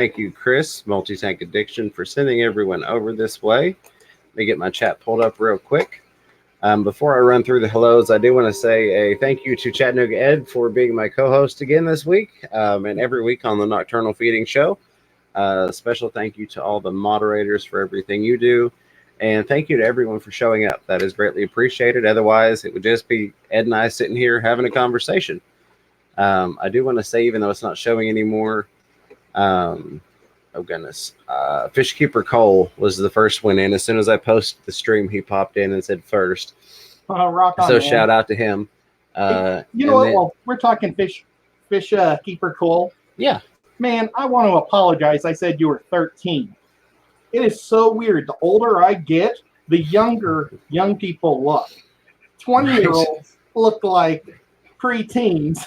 Thank you, Chris, Multi-Tank Addiction, for sending everyone over this way. Let me get my chat pulled up real quick. Before I run through the hellos, I do want to say a thank you to Chattanooga Ed for being my co-host again this week and every week on the Nocturnal Feeding Show. Special thank you to all the moderators for everything you do. And thank you to everyone for showing up. That is greatly appreciated. Otherwise, it would just be Ed and I sitting here having a conversation. I do want to say, even though it's not showing anymore, oh goodness, Fishkeeper Cole was the first one in. As soon as I posted the stream, he popped in and said first. Rock on, so man. Shout out to him. You know what? Well, we're talking fish keeper Cole. Yeah. Man, I want to apologize. I said you were 13. It is so weird. The older I get, the younger young people look. 20-year-olds look like preteens.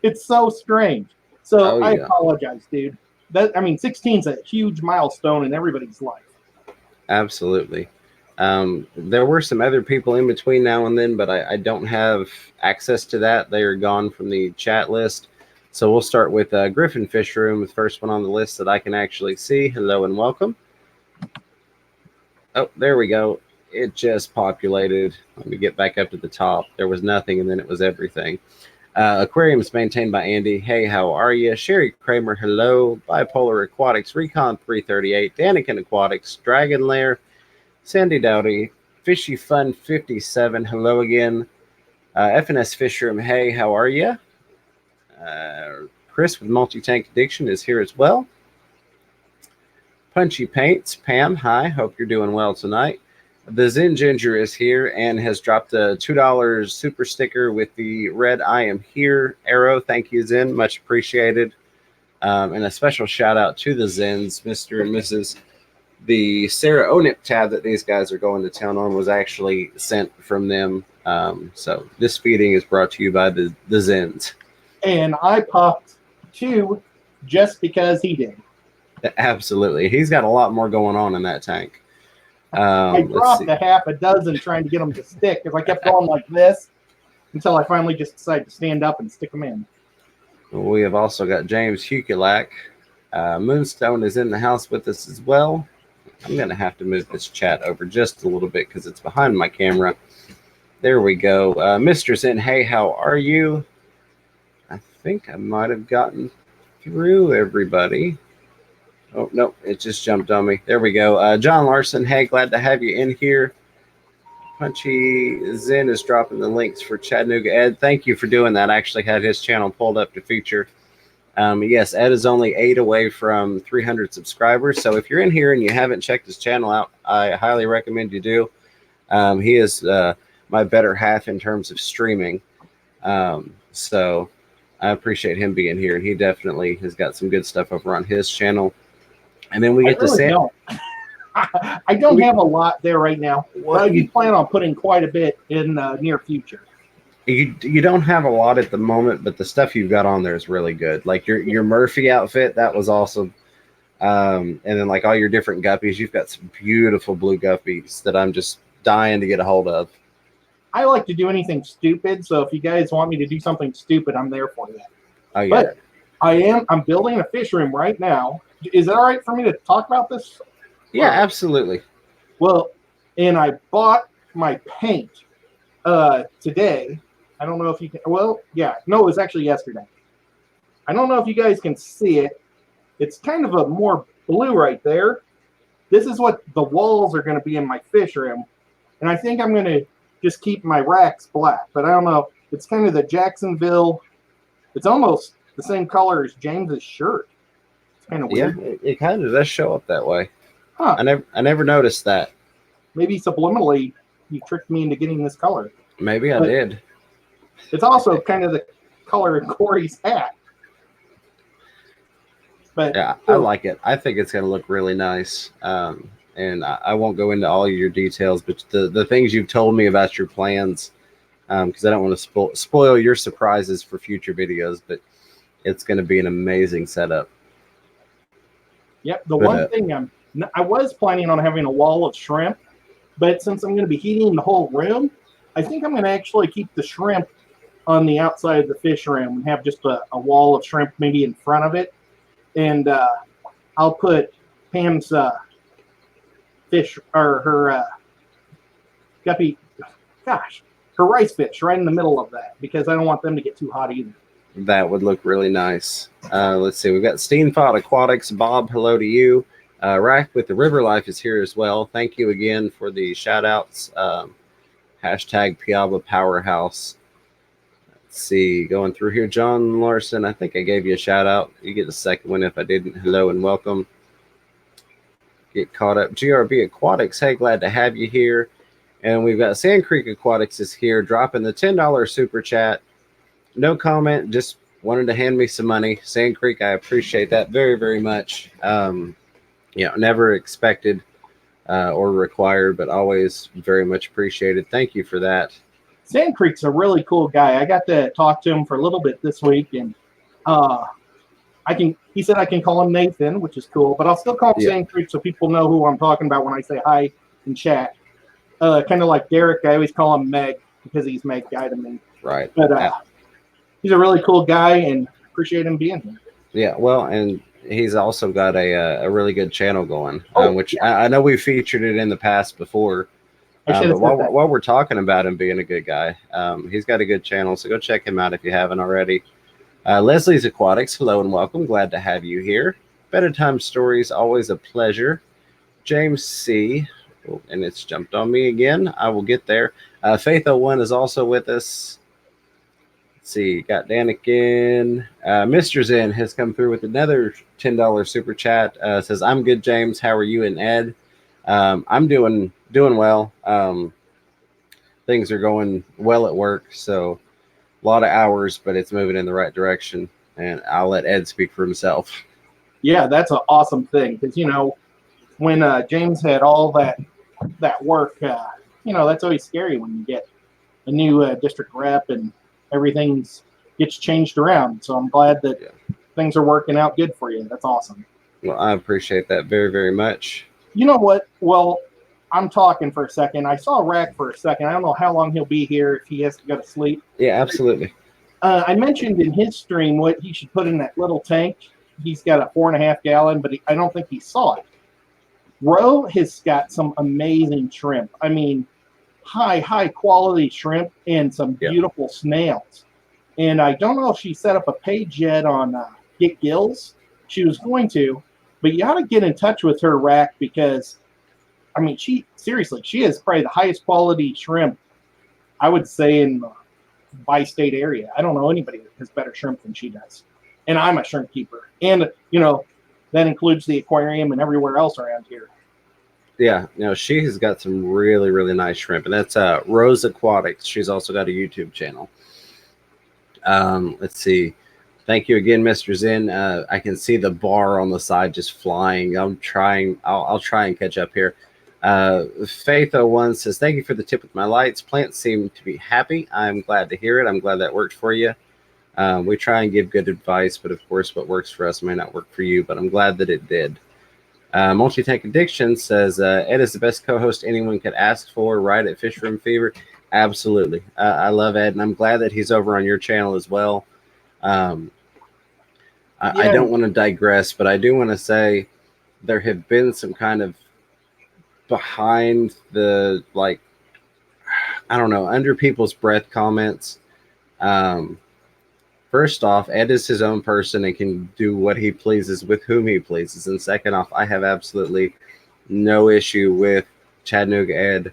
It's so strange. So I apologize, dude. 16 is a huge milestone in everybody's life. Absolutely. There were some other people in between now and then, but I don't have access to that. They are gone from the chat list. So we'll start with Griffin Fish Room, the first one on the list that I can actually see. Hello and welcome. Oh, there we go. It just populated. Let me get back up to the top. There was nothing, and then it was everything. Aquarium is maintained by Andy. Hey, how are you? Sherry Kramer, hello. Bipolar Aquatics, Recon 338, Daniken Aquatics, Dragon Lair, Sandy Dowdy, Fishy Fun 57, hello again. FNS Fish Room, hey, how are you? Chris with Multi-Tank Addiction is here as well. Punchy Paints, Pam, hi, hope you're doing well tonight. The Zen Ginger is here and has dropped a $2 super sticker with the red I am here arrow. Thank you, Zen. Much appreciated. And a special shout out to the Zens, Mr. and Mrs. The Sarah Onip tab that these guys are going to town on was actually sent from them. So this feeding is brought to you by the Zens. And I popped 2 just because he did. Absolutely. He's got a lot more going on in that tank. I dropped a half a dozen trying to get them to stick because I kept going like this until I finally just decided to stand up and stick them in. We have also got James Hukulak. Moonstone is in the house with us as well. I'm going to have to move this chat over just a little bit because it's behind my camera. There we go. Mr. Zen, hey, how are you? I think I might have gotten through everybody. Oh, no, it just jumped on me. There we go. John Larson, hey, glad to have you in here. Punchy Zen is dropping the links for Chattanooga Ed. Thank you for doing that. I actually had his channel pulled up to feature. Yes, Ed is only 8 away from 300 subscribers. So if you're in here and you haven't checked his channel out, I highly recommend you do. He is my better half in terms of streaming. So I appreciate him being here. And he definitely has got some good stuff over on his channel. And then we get to say, I don't have a lot there right now. Well, you plan on putting quite a bit in the near future. You don't have a lot at the moment, but the stuff you've got on there is really good. Like your Murphy outfit, that was awesome. And then like all your different guppies, you've got some beautiful blue guppies that I'm just dying to get a hold of. I like to do anything stupid, so if you guys want me to do something stupid, I'm there for that. Oh yeah. But I'm building a fish room right now. Is it all right for me to talk about this? Yeah, absolutely. Well, and I bought my paint today. I don't know if you can. Well, yeah. No, it was actually yesterday. I don't know if you guys can see it. It's kind of a more blue right there. This is what the walls are going to be in my fish room. And I think I'm going to just keep my racks black. But I don't know. It's kind of the Jacksonville. It's almost the same color as James's shirt. It's kind of weird. Yeah, it kind of does show up that way. Huh. I never noticed that. Maybe subliminally you tricked me into getting this color. Maybe I did. It's also kind of the color of Corey's hat. But yeah, I like it. I think it's going to look really nice. And I won't go into all your details, but the things you've told me about your plans, because I don't want to spoil your surprises for future videos, but it's going to be an amazing setup. Yep. The one thing I was planning on having a wall of shrimp, but since I'm going to be heating the whole room, I think I'm going to actually keep the shrimp on the outside of the fish room and have just a wall of shrimp maybe in front of it. and I'll put Pam's fish or her guppy, gosh, her rice fish right in the middle of that because I don't want them to get too hot either. That would look really nice. Let's see. We've got Steamfod Aquatics. Bob, hello to you. Rack with the River Life is here as well. Thank you again for the shout outs. Hashtag Piaba Powerhouse. Let's see. Going through here. John Larson, I think I gave you a shout out. You get the second one if I didn't. Hello and welcome. Get caught up. GRB Aquatics. Hey, glad to have you here. And we've got Sand Creek Aquatics is here dropping the $10 super chat. No comment, just wanted to hand me some money. Sand Creek, I appreciate that very, very much. Never expected or required, but always very much appreciated. Thank you for that. Sand Creek's a really cool guy. I got to talk to him for a little bit this week, and he said I can call him Nathan, which is cool, but I'll still call him Sand Creek so people know who I'm talking about when I say hi in chat. Kind of like Derek, I always call him Meg because he's Meg guy to me. Right. But he's a really cool guy, and appreciate him being here. Yeah, well, and he's also got a really good channel going, which I know we featured it in the past before. But while we're talking about him being a good guy, he's got a good channel, so go check him out if you haven't already. Leslie's Aquatics, hello and welcome. Glad to have you here. Better Time Stories, always a pleasure. James C., and it's jumped on me again. I will get there. Faith01 is also with us. Let's see, got Danikin. Mr. Zen has come through with another $10 super chat. Says, I'm good, James. How are you and Ed? I'm doing well. Things are going well at work, so a lot of hours, but it's moving in the right direction. And I'll let Ed speak for himself. Yeah, that's an awesome thing because, when James had all that work, that's always scary when you get a new district rep and everything gets changed around. So I'm glad that things are working out good for you. That's awesome. Well, I appreciate that very, very much. You know what? Well, I'm talking for a second. I saw Rack for a second. I don't know how long he'll be here if he has to go to sleep. Yeah, absolutely. I mentioned in his stream what he should put in that little tank. He's got a 4.5 gallon, but I don't think he saw it. Ro has got some amazing shrimp. I mean, high quality shrimp and some beautiful snails. And I don't know if she set up a page yet on Get Gills. She was going to, but you ought to get in touch with her, Rack, because I mean, she is probably the highest quality shrimp, I would say, in the bi-state area. I don't know anybody that has better shrimp than she does. And I'm a shrimp keeper. And, that includes the aquarium and everywhere else around here. Yeah, she has got some really, really nice shrimp. And that's Rose Aquatics. She's also got a YouTube channel. Let's see. Thank you again, Mr. Zen. I can see the bar on the side just flying. I'll try and catch up here. Faith01 says, thank you for the tip with my lights. Plants seem to be happy. I'm glad to hear it. I'm glad that worked for you. We try and give good advice, but of course what works for us may not work for you, but I'm glad that it did. Multi-Tank Addiction says, Ed is the best co-host anyone could ask for, right at Fish Room Fever. Absolutely. I love Ed, and I'm glad that he's over on your channel as well. I don't want to digress, but I do want to say there have been some kind of behind the, under people's breath comments. First off, Ed is his own person and can do what he pleases with whom he pleases. And second off, I have absolutely no issue with Chattanooga Ed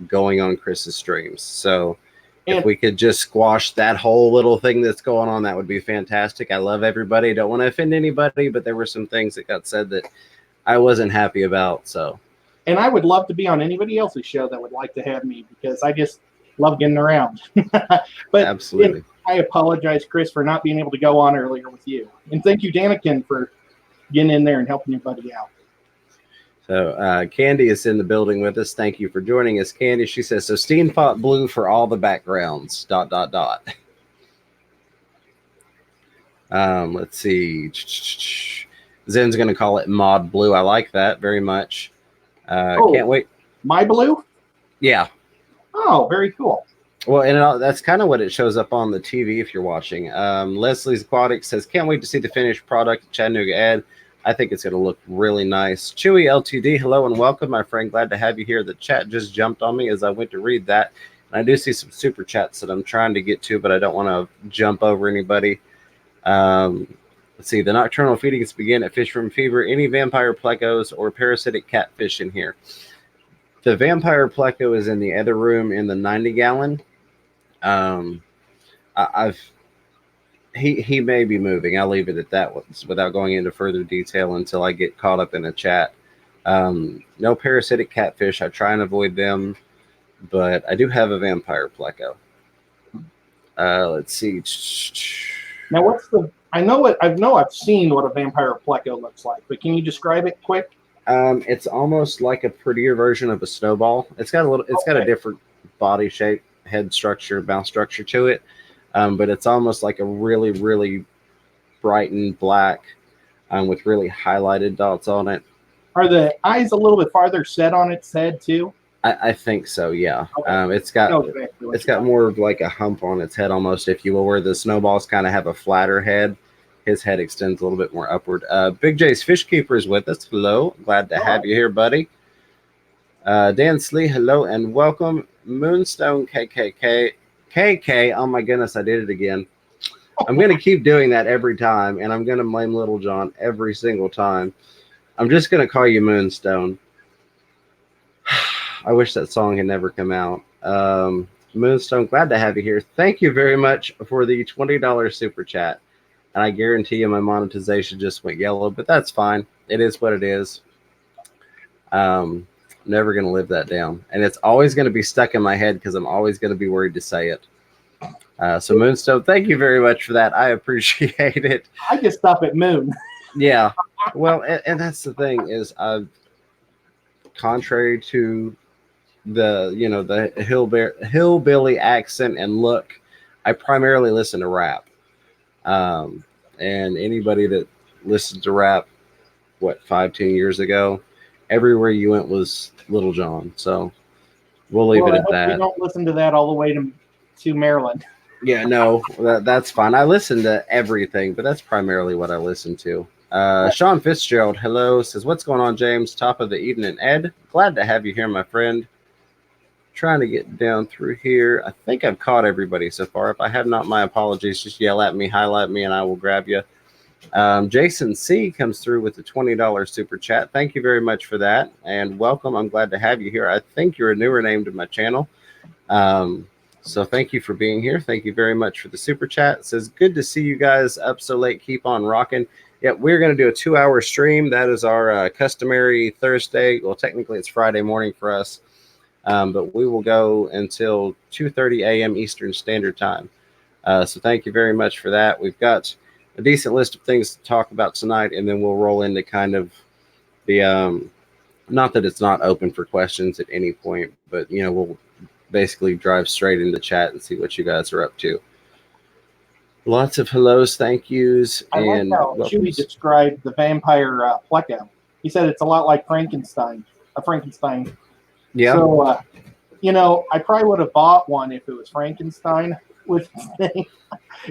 going on Chris's streams. So if we could just squash that whole little thing that's going on, that would be fantastic. I love everybody. Don't want to offend anybody, but there were some things that got said that I wasn't happy about. So, and I would love to be on anybody else's show that would like to have me because I just love getting around. But absolutely. I apologize, Chris, for not being able to go on earlier with you. And thank you, Danikin, for getting in there and helping your buddy out. So Candy is in the building with us. Thank you for joining us, Candy. She says, so Steampot Blue for all the backgrounds, ... Let's see. Zen's going to call it Mod Blue. I like that very much. Can't wait. My Blue? Yeah. Oh, very cool. Well, and that's kind of what it shows up on the TV if you're watching. Leslie's Aquatic says, "Can't wait to see the finished product, Chattanooga Ed. I think it's going to look really nice." Chewy LTD, hello and welcome, my friend. Glad to have you here. The chat just jumped on me as I went to read that. And I do see some super chats that I'm trying to get to, but I don't want to jump over anybody. Let's see. The nocturnal feedings begin at Fish Room Fever. Any vampire plecos or parasitic catfish in here? The vampire pleco is in the other room in the 90-gallon. Um, I've he may be moving. I'll leave it at that without going into further detail until I get caught up in a chat. No parasitic catfish. I try and avoid them, but I do have a vampire pleco. Let's see. Now, what's the? I know I've seen what a vampire pleco looks like, but can you describe it quick? It's almost like a prettier version of a snowball. It's got a little. It's got a different body shape, head structure, mouth structure to it. But it's almost like a really, really bright and black with really highlighted dots on it. Are the eyes a little bit farther set on its head too? I think so, yeah. Okay. It's got more of like a hump on its head almost, if you will, where the snowballs kind of have a flatter head. His head extends a little bit more upward. Big J's Fish Keeper is with us. Hello. Glad to have you here, buddy. Dan Slee, hello and welcome. Moonstone KK. Oh my goodness, I did it again. I'm going to keep doing that every time, and I'm going to blame Little John every single time. I'm just going to call you Moonstone. I wish that song had never come out. Moonstone, glad to have you here. Thank you very much for the $20 super chat. And I guarantee you my monetization just went yellow, but that's fine. It is what it is. Never going to live that down. And it's always going to be stuck in my head because I'm always going to be worried to say it. So Moonstone, thank you very much for that. I appreciate it. I just stop at Moon. Yeah. Well, and that's the thing is contrary to the hillbilly accent and look, I primarily listen to rap. And anybody that listened to rap, 5-10 years ago, everywhere you went was Little John. So we'll leave it at that. We don't listen to that all the way to Maryland. Yeah, no, that's fine. I listen to everything, but that's primarily what I listen to. Sean Fitzgerald, hello, says, "What's going on, James? Top of the evening, Ed. Glad to have you here, my friend. Trying to get down through here. I think I've caught everybody so far. If I have not, my apologies. Just yell at me, highlight me, and I will grab you." Jason C comes through with the $20 super chat. Thank you very much for that, and welcome. I'm glad to have you here. I think you're a newer name to my channel. So thank you for being here. Thank you very much for the super chat. It says, "Good to see you guys up so late. Keep on rocking." Yeah, we're going to do a 2-hour stream. That is our customary Thursday. Well, technically it's Friday morning for us. But we will go until 2:30 a.m. Eastern Standard Time. So thank you very much for that. We've got a decent list of things to talk about tonight, and then we'll roll into kind of the not that it's not open for questions at any point, but we'll basically drive straight into chat and see what you guys are up to. Lots of hellos, thank yous, and like how Chewy described the vampire pleco. He said it's a lot like Frankenstein. Yeah. So, I probably would have bought one if it was Frankenstein with his name,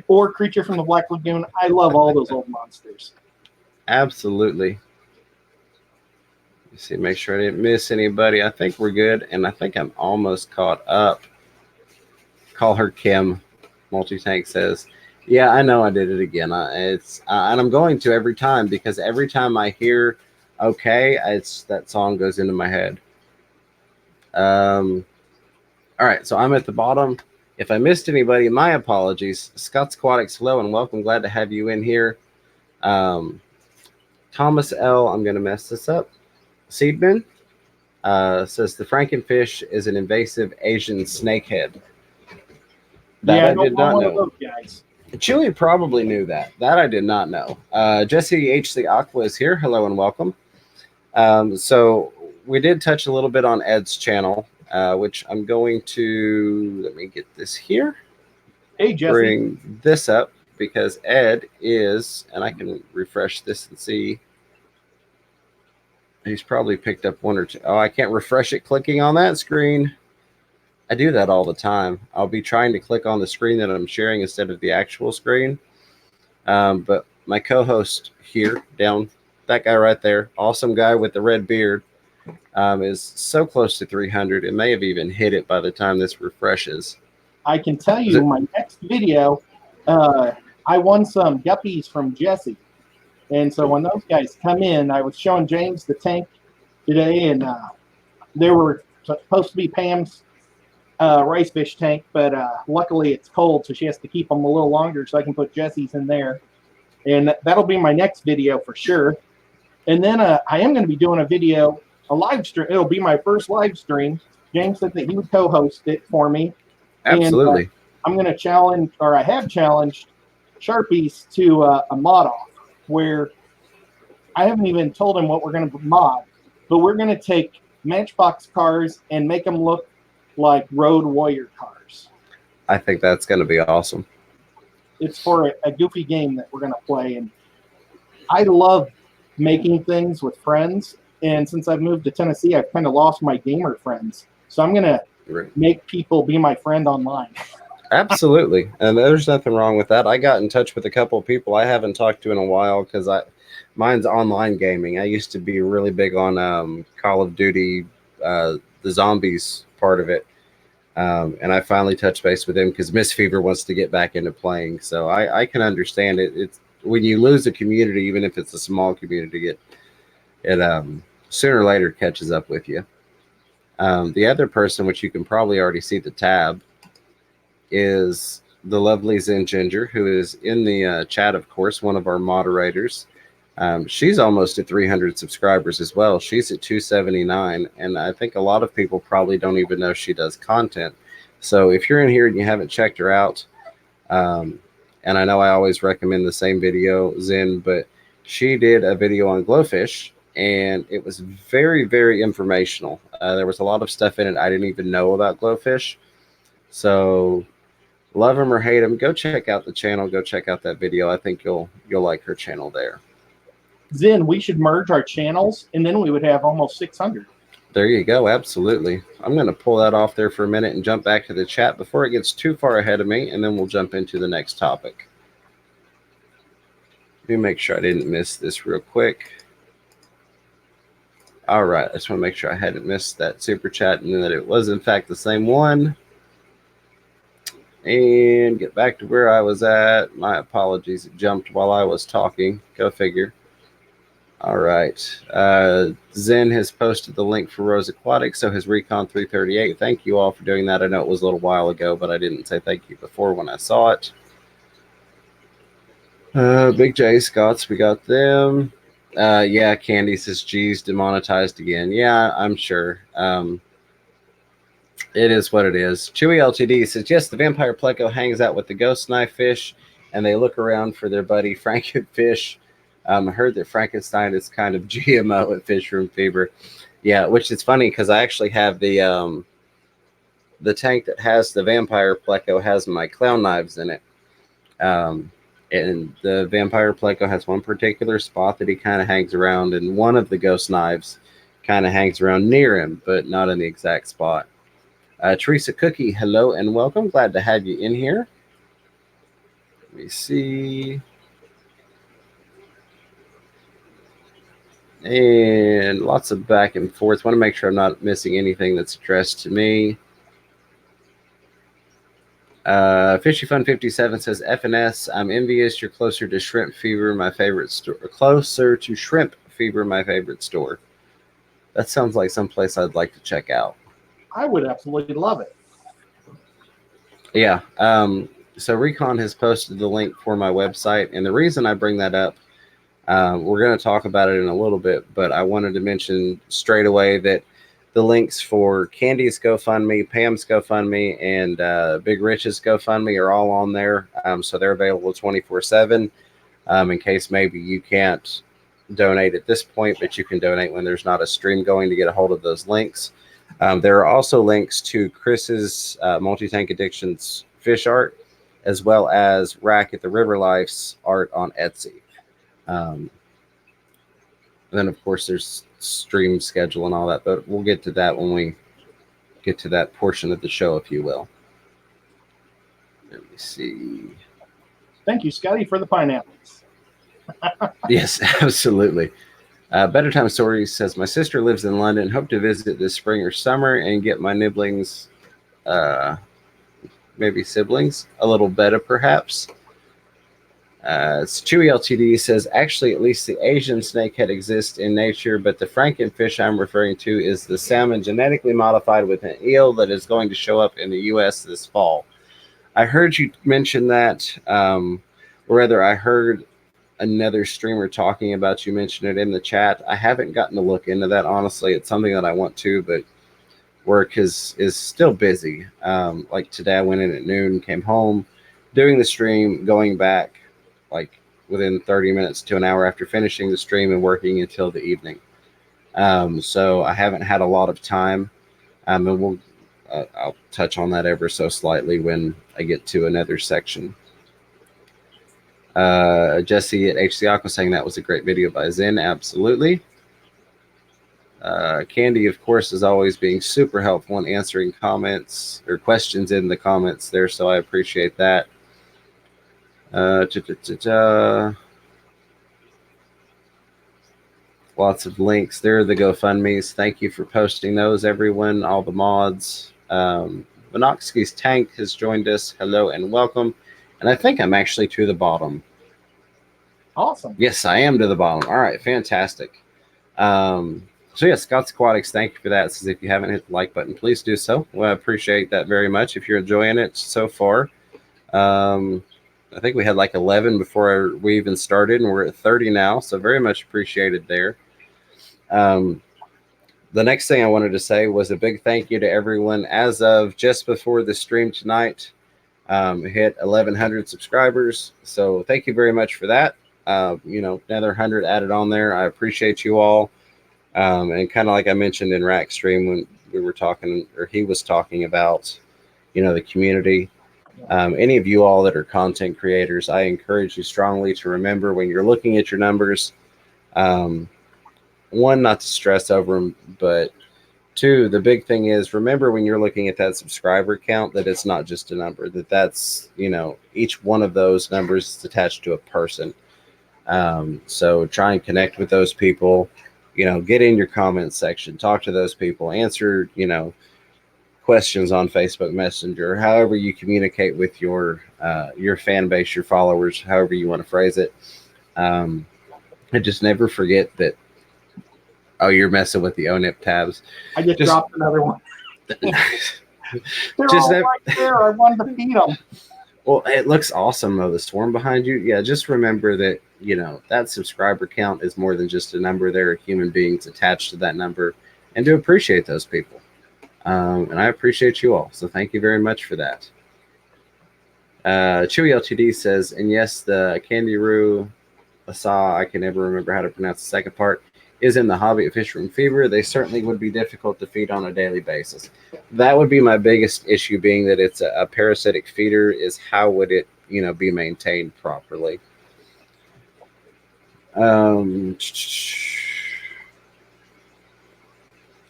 or Creature from the Black Lagoon. I love all those old monsters. Absolutely. Let's see, make sure I didn't miss anybody. I think we're good, and I think I'm almost caught up. Call her Kim. Multi-Tank says, "Yeah, I know I did it again. And I'm going to every time because every time I hear okay, that song goes into my head." All right, so I'm at the bottom. If I missed anybody, my apologies. Scott's Aquatics, hello and welcome. Glad to have you in here. Thomas L, I'm going to mess this up. Seedman says the frankenfish is an invasive Asian snakehead. That I did not know. Chewy probably knew that. That I did not know. Jesse H.C. Aqua is here. Hello and welcome. So we did touch a little bit on Ed's channel, which I'm going to, let me get this here. Hey, Jesse. Bring this up because Ed is, and I can refresh this and see. He's probably picked up one or two. Oh, I can't refresh it clicking on that screen. I do that all the time. I'll be trying to click on the screen that I'm sharing instead of the actual screen. But my co-host here, down that guy right there, awesome guy with the red beard, is so close to 300. It may have even hit it by the time this refreshes. I can tell Is you it? my next video, uh, I won some guppies from Jesse. And so when those guys come in, I was showing James the tank today, and they were supposed to be Pam's rice fish tank, but luckily it's cold, so she has to keep them a little longer so I can put Jesse's in there. And that'll be my next video for sure. And then I am going to be doing a video, a live stream. It'll be my first live stream. James said that he would co-host it for me, and Absolutely. I'm going to challenge, or I have challenged Sharpies to a mod off where I haven't even told him what we're going to mod, but we're going to take Matchbox cars and make them look like Road Warrior cars. I think that's going to be awesome. It's for a goofy game that we're going to play, and I love making things with friends. And since I've moved to Tennessee, I've kind of lost my gamer friends. So I'm going to make people be my friend online. Absolutely. And there's nothing wrong with that. I got in touch with a couple of people I haven't talked to in a while because mine's online gaming. I used to be really big on Call of Duty, the zombies part of it. And I finally touched base with him because Miss Fever wants to get back into playing. So I can understand it. It's when you lose a community, even if it's a small community, it sooner or later catches up with you. The other person, which you can probably already see the tab, is the lovely Zen Ginger, who is in the chat, of course, one of our moderators. She's almost at 300 subscribers as well. She's at 279, and I think a lot of people probably don't even know she does content. So if you're in here and you haven't checked her out, and I know I always recommend the same video, Zen, but she did a video on glowfish, and it was very, very informational. There was a lot of stuff in it I didn't even know about glowfish. So love him or hate him, go check out the channel. Go check out that video. I think you'll like her channel there. Zen, we should merge our channels, and then we would have almost 600. There you go. Absolutely. I'm going to pull that off there for a minute and jump back to the chat before it gets too far ahead of me, and then we'll jump into the next topic. Let me make sure I didn't miss this real quick. All right. I just want to make sure I hadn't missed that super chat and that it was, in fact, the same one. And get back to where I was at. My apologies. It jumped while I was talking. Go figure. All right. Zen has posted the link for Rose Aquatic, so his Recon 338. Thank you all for doing that. I know it was a little while ago, but I didn't say thank you before when I saw it. Big J Scots, we got them. Yeah, Candy says, geez, demonetized again. Yeah, I'm sure. It is what it is. Chewy LTD says, yes, the vampire pleco hangs out with the ghost knife fish, and they look around for their buddy Frankenfish. I heard that Frankenstein is kind of GMO at Fish Room Fever. Yeah, which is funny because I actually have the tank that has the vampire pleco has my clown knives in it. And the vampire pleco has one particular spot that he kind of hangs around, and one of the ghost knives kind of hangs around near him, but not in the exact spot. Teresa Cookie, hello and welcome. Glad to have you in here. Let me see. And lots of back and forth. Want to make sure I'm not missing anything that's addressed to me. Fishy Fun 57 says, FNS, I'm envious. You're closer to Shrimp Fever, my favorite store. Closer to Shrimp Fever, my favorite store. That sounds like someplace I'd like to check out. I would absolutely love it. Yeah. So Recon has posted the link for my website, and the reason I bring that up, we're going to talk about it in a little bit, but I wanted to mention straight away that the links for Candy's GoFundMe, Pam's GoFundMe, and Big Rich's GoFundMe are all on there. So they're available 24/7 in case maybe you can't donate at this point, but you can donate when there's not a stream going to get a hold of those links. There are also links to Chris's Multi-Tank Addictions fish art, as well as Rack at the River Life's art on Etsy. And then, of course, there's stream schedule and all that, but we'll get to that when get to that portion of the show, if you will. Let me see. Thank you, Scotty, for the pineapples. Yes, absolutely. Better Time Stories says, my sister lives in London. Hope to visit this spring or summer and get my nibblings, maybe siblings, a little better perhaps. It's Chewy LTD says, actually, at least the Asian snakehead exists in nature, but the frankenfish I'm referring to is the salmon genetically modified with an eel that is going to show up in the U.S. this fall. I heard you mention that, or rather, I heard another streamer talking about, you mentioned it in the chat. I haven't gotten to look into that, honestly. It's something that I want to, but work is still busy. Like today, I went in at noon, came home, doing the stream, going back like within 30 minutes to an hour after finishing the stream and working until the evening. So I haven't had a lot of time, and I'll touch on that ever so slightly when I get to another section. Jesse at HC Aqua saying that was a great video by Zen. Absolutely. Candy, of course, is always being super helpful in answering comments or questions in the comments there, so I appreciate that. Lots of links. There are the GoFundMes. Thank you for posting those, everyone, all the mods. Vinoxky's Tank has joined us. Hello and welcome. And I think I'm actually to the bottom. Awesome. Yes, I am to the bottom. All right, fantastic. So yeah, Scott's Aquatics, thank you for that. It says if you haven't hit the like button, please do so. Well, I appreciate that very much if you're enjoying it so far. I think we had like 11 before we even started, and we're at 30 now, so very much appreciated there. The next thing I wanted to say was a big thank you to everyone. As of just before the stream tonight, hit 1,100 subscribers, so thank you very much for that. Another 100 added on there. I appreciate you all. And kind of like I mentioned in Rack's stream when we were talking, or he was talking about, the community. Any of you all that are content creators, I encourage you strongly to remember when you're looking at your numbers, one, not to stress over them, but two, the big thing is remember when you're looking at that subscriber count that it's not just a number, that's each one of those numbers is attached to a person. So try and connect with those people, get in your comments section, talk to those people, answer, questions on Facebook Messenger, however you communicate with your fan base, your followers, however you want to phrase it. And just never forget that, you're messing with the ONIP tabs. I just dropped another one. They're all right there. I wanted to feed them. Well, it looks awesome, though, the swarm behind you. Yeah, just remember that, that subscriber count is more than just a number. There are human beings attached to that number, and to appreciate those people. And I appreciate you all. So thank you very much for that. Chewy LTD says, and yes, the Kangaroo Asa, I can never remember how to pronounce the second part, is in the hobby of Fish Room Fever. They certainly would be difficult to feed on a daily basis. That would be my biggest issue, being that it's a parasitic feeder, is how would it, be maintained properly.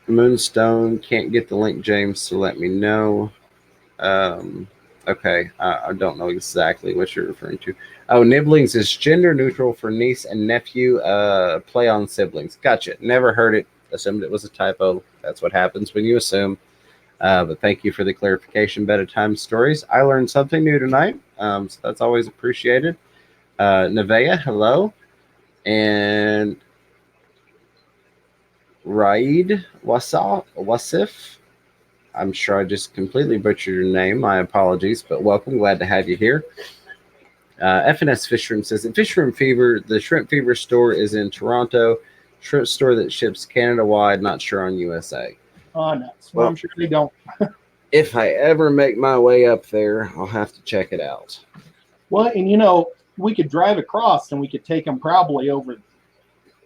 Moonstone, can't get the link, James, so let me know. Okay, I don't know exactly what you're referring to. Oh, nibblings is gender neutral for niece and nephew, play on siblings. Gotcha. Never heard it. Assumed it was a typo. That's what happens when you assume. But thank you for the clarification. Better Time Stories. I learned something new tonight, so that's always appreciated. Nevea, hello. And Raid Wasif. I'm sure I just completely butchered your name. My apologies, but welcome. Glad to have you here. FNS Fish Room says, in Fish Room Fever, the Shrimp Fever store is in Toronto. Shrimp store that ships Canada-wide, not sure on USA. Oh, no. Well, I'm sure they don't. If I ever make my way up there, I'll have to check it out. Well, and we could drive across and we could take them probably over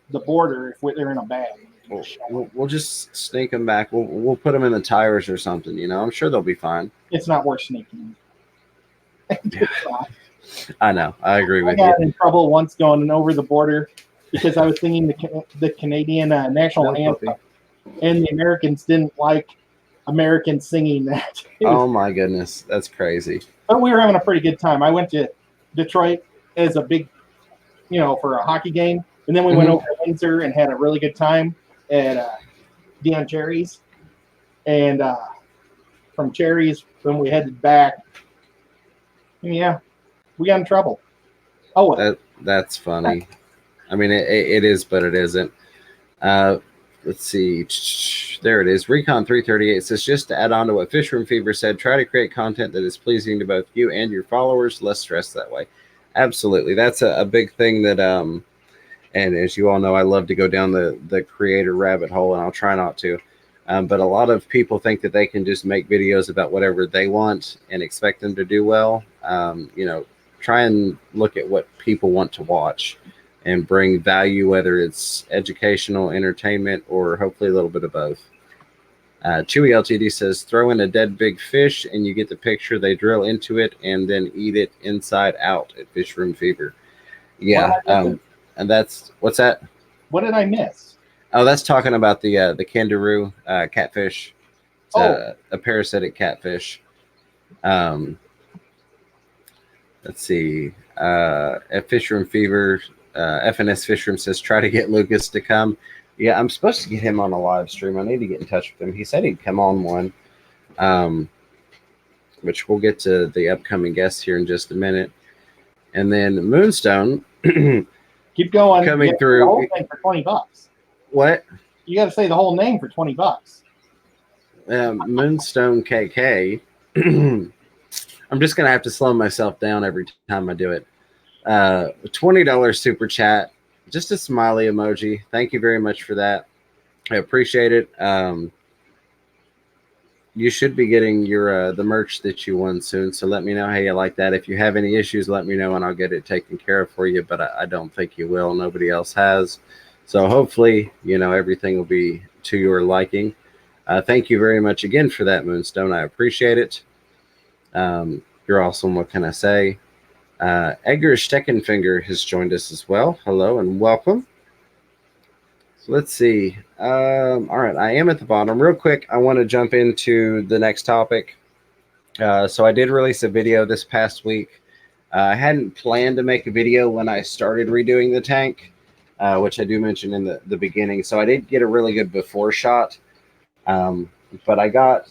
the border if they're in a bag. We'll just sneak them back. We'll put them in the tires or something. I'm sure they'll be fine. It's not worth sneaking. I know. I agree with you. I got you. in trouble once going over the border because I was singing the Canadian national anthem, and the Americans didn't like Americans singing that. Oh my goodness, that's crazy. But we were having a pretty good time. I went to Detroit as a big, for a hockey game, and then we went over to Windsor and had a really good time at Dion Cherry's, and from Cherry's when we headed back, yeah, we got in trouble. Oh, well. That's funny. I mean, it is, but it isn't. Let's see. There it is. Recon 338 says, just to add on to what Fishroom Fever said, try to create content that is pleasing to both you and your followers. Less stress that way. Absolutely. That's a big thing that, and as you all know, I love to go down the creator rabbit hole, and I'll try not to. But a lot of people think that they can just make videos about whatever they want and expect them to do well. Try and look at what people want to watch and bring value, whether it's educational, entertainment, or hopefully a little bit of both. Chewy LTD says, throw in a dead big fish and you get the picture. They drill into it and then eat it inside out at Fish Room Fever. Yeah. And that's, what's that? What did I miss? Oh, that's talking about the kangaroo catfish. It's a parasitic catfish. Let's see. At Fish Room Fever, FNS Fish Room says, try to get Lucas to come. Yeah, I'm supposed to get him on a live stream. I need to get in touch with him. He said he'd come on one, which we'll get to the upcoming guests here in just a minute. And then Moonstone. Keep going. Coming through. The whole thing for $20. What? You got to say the whole name for $20. Moonstone KK. I'm just going to have to slow myself down every time I do it. $20 super chat. Just a smiley emoji. Thank you very much for that. I appreciate it. You should be getting your the merch that you won soon. So let me know how you like that. If you have any issues, let me know and I'll get it taken care of for you. But I don't think you will. Nobody else has. So hopefully, everything will be to your liking. Thank you very much again for that, Moonstone. I appreciate it. You're awesome. What can I say? Edgar Steckenfinger has joined us as well. Hello and welcome. So let's see. All right, I am at the bottom. Real quick, I want to jump into the next topic. So I did release a video this past week. I hadn't planned to make a video when I started redoing the tank, which I do mention in the beginning. So I did get a really good before shot, but I got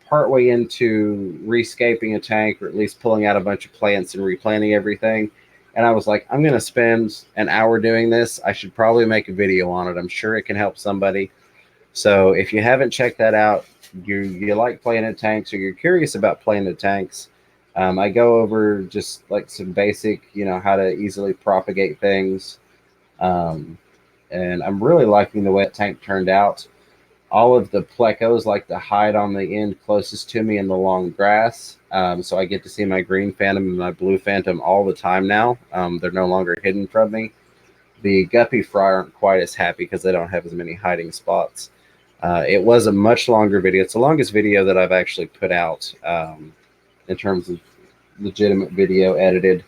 partway into rescaping a tank, or at least pulling out a bunch of plants and replanting everything. And I was like, I'm going to spend an hour doing this. I should probably make a video on it. I'm sure it can help somebody. So if you haven't checked that out, you like playing in tanks, or you're curious about playing in tanks, I go over just like some basic, how to easily propagate things. And I'm really liking the way that tank turned out. All of the plecos like to hide on the end closest to me in the long grass. So I get to see my green phantom and my blue phantom all the time now. They're no longer hidden from me. The guppy fry aren't quite as happy because they don't have as many hiding spots. It was a much longer video. It's the longest video that I've actually put out in terms of legitimate video edited.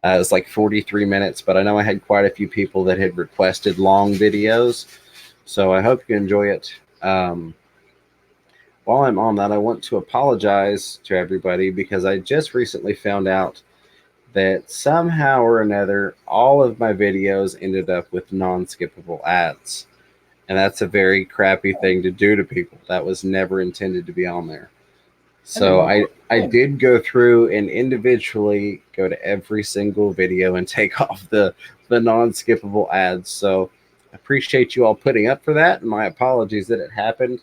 It's like 43 minutes, but I know I had quite a few people that had requested long videos. So I hope you enjoy it. While I'm on that, I want to apologize to everybody because I just recently found out that somehow or another, all of my videos ended up with non-skippable ads. And that's a very crappy thing to do to people. That was never intended to be on there. So I did go through and individually go to every single video and take off the non-skippable ads. So I appreciate you all putting up for that. And my apologies that it happened.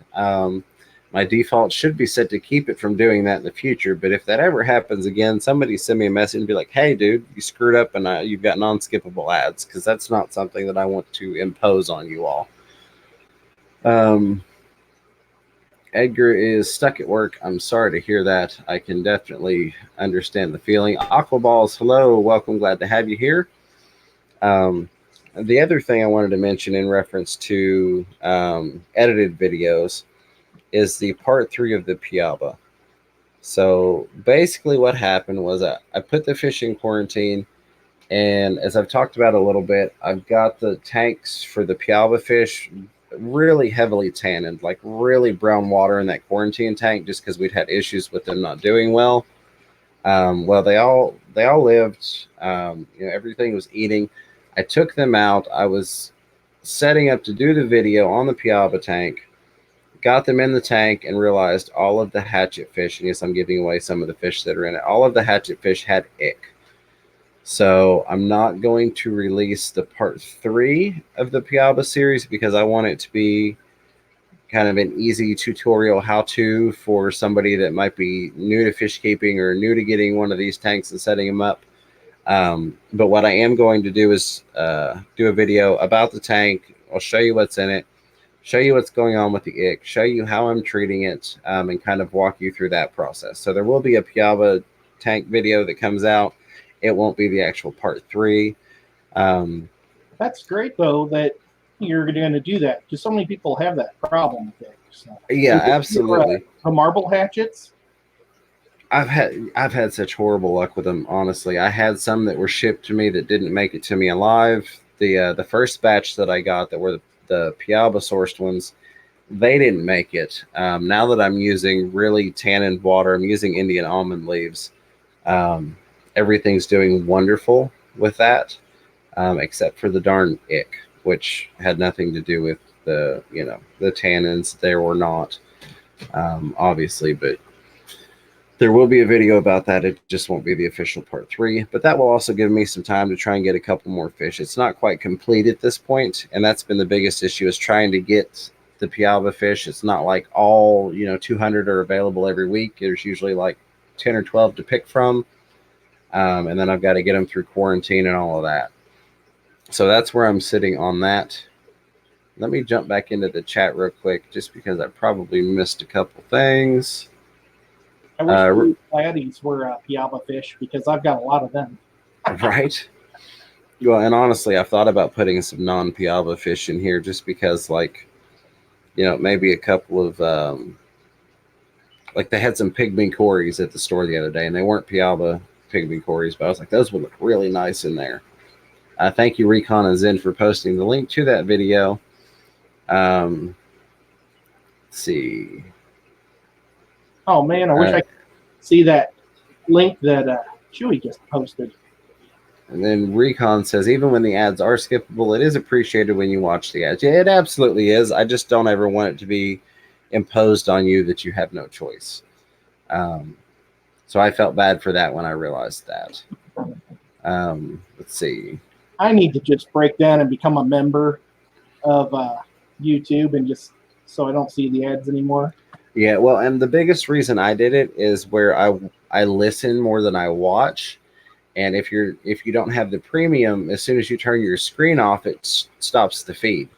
My default should be set to keep it from doing that in the future. But if that ever happens again, somebody send me a message and be like, hey, dude, you screwed up and you've got non-skippable ads, because that's not something that I want to impose on you all. Edgar is stuck at work. I'm sorry to hear that. I can definitely understand the feeling. Aquaballs, hello. Welcome. Glad to have you here. The other thing I wanted to mention in reference to edited videos is the part 3 of the Piaba. So basically what happened was I put the fish in quarantine, and as I've talked about a little bit, I've got the tanks for the Piaba fish really heavily tanned, like really brown water in that quarantine tank, just because we'd had issues with them not doing well. Well, they all lived. Everything was eating. I took them out. I was setting up to do the video on the Piaba tank. Got them in the tank and realized all of the hatchet fish, and yes, I'm giving away some of the fish that are in it. All of the hatchet fish had ick. So I'm not going to release the part 3 of the Piaba series because I want it to be kind of an easy tutorial how-to for somebody that might be new to fish keeping or new to getting one of these tanks and setting them up. But what I am going to do is do a video about the tank. I'll show you what's in it, show you what's going on with the ick, show you how I'm treating it, and kind of walk you through that process. So there will be a Piaba tank video that comes out. It won't be the actual part 3. That's great, though, that you're going to do that, because so many people have that problem with it. So. Yeah, absolutely. The marble hatchets? I've had such horrible luck with them, honestly. I had some that were shipped to me that didn't make it to me alive. The first batch that I got that were the Piaba sourced ones, they didn't make it. Now that I'm using really tanned water, I'm using Indian almond leaves. Everything's doing wonderful with that, except for the darn ick, which had nothing to do with the tannins. There were not, obviously, but there will be a video about that. It just won't be the official part 3, but that will also give me some time to try and get a couple more fish. It's not quite complete at this point, and that's been the biggest issue, is trying to get the Piaba fish. It's not like all 200 are available every week. There's usually like 10 or 12 to pick from, and then I've got to get them through quarantine and all of that. So that's where I'm sitting on that. Let me jump back into the chat real quick, just because I probably missed a couple things. I wish platies were Piaba fish, because I've got a lot of them. Right. Well, and honestly, I've thought about putting some non-Piaba fish in here, just because, maybe a couple of, they had some pygmy cories at the store the other day, and they weren't Piaba pygmy cories, but I was like, those would look really nice in there. Thank you, Recon and Zen, for posting the link to that video. Let's see. Oh, man, I wish I could see that link that Chewy just posted. And then Recon says, even when the ads are skippable, it is appreciated when you watch the ads. Yeah, it absolutely is. I just don't ever want it to be imposed on you that you have no choice. So I felt bad for that when I realized that. Let's see. I need to just break down and become a member of YouTube, and just so I don't see the ads anymore. Yeah, well, and the biggest reason I did it is where I listen more than I watch. And if you don't have the premium, as soon as you turn your screen off, it stops the feed.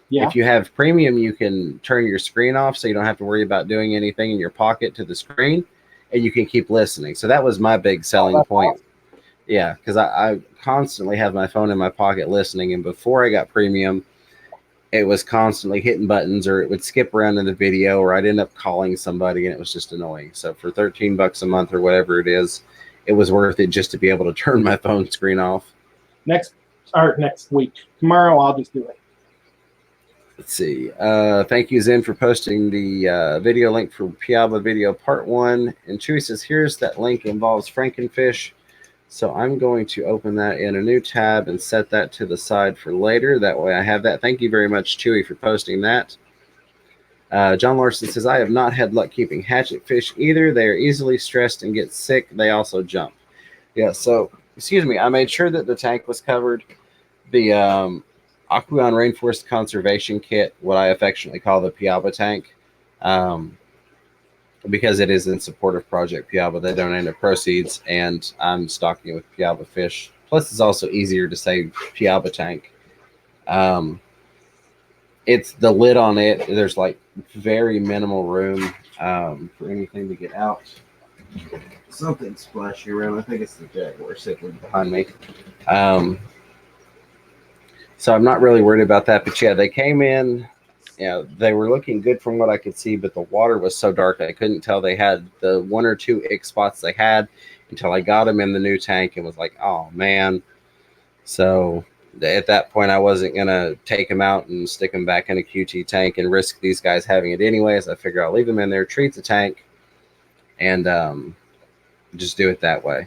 Yeah. If you have premium, you can turn your screen off, so you don't have to worry about doing anything in your pocket to the screen, and you can keep listening. So that was my big selling point. Awesome. Yeah, because I constantly have my phone in my pocket listening, and before I got premium, it was constantly hitting buttons, or it would skip around in the video, or I'd end up calling somebody, and it was just annoying. So for $13 a month or whatever it is, it was worth it just to be able to turn my phone screen off. Next week. Tomorrow I'll just do it. Let's see. Thank you, Zen, for posting the video link for Piaba video part 1. And Chewy says, here's that link, involves frankenfish. So I'm going to open that in a new tab and set that to the side for later. That way I have that. Thank you very much, Chewy, for posting that. John Larson says, I have not had luck keeping hatchet fish either. They are easily stressed and get sick. They also jump. Yeah, so, excuse me, I made sure that the tank was covered. The Aqueon Rainforest Conservation Kit, what I affectionately call the Piaba tank, because it is in support of Project Piaba. They donated proceeds, and I'm stocking it with Piaba fish. Plus, it's also easier to say Piaba tank. It's the lid on it. There's like very minimal room for anything to get out. Something splashy around. I think it's the Jaguar sitting behind me. So I'm not really worried about that. But yeah, they came in. Yeah, they were looking good from what I could see, but the water was so dark I couldn't tell they had the 1 or 2 ick spots they had until I got them in the new tank and was like, oh man. So At that point, I wasn't going to take them out and stick them back in a QT tank and risk these guys having it anyways. I figure I'll leave them in there, treat the tank, and just do it that way.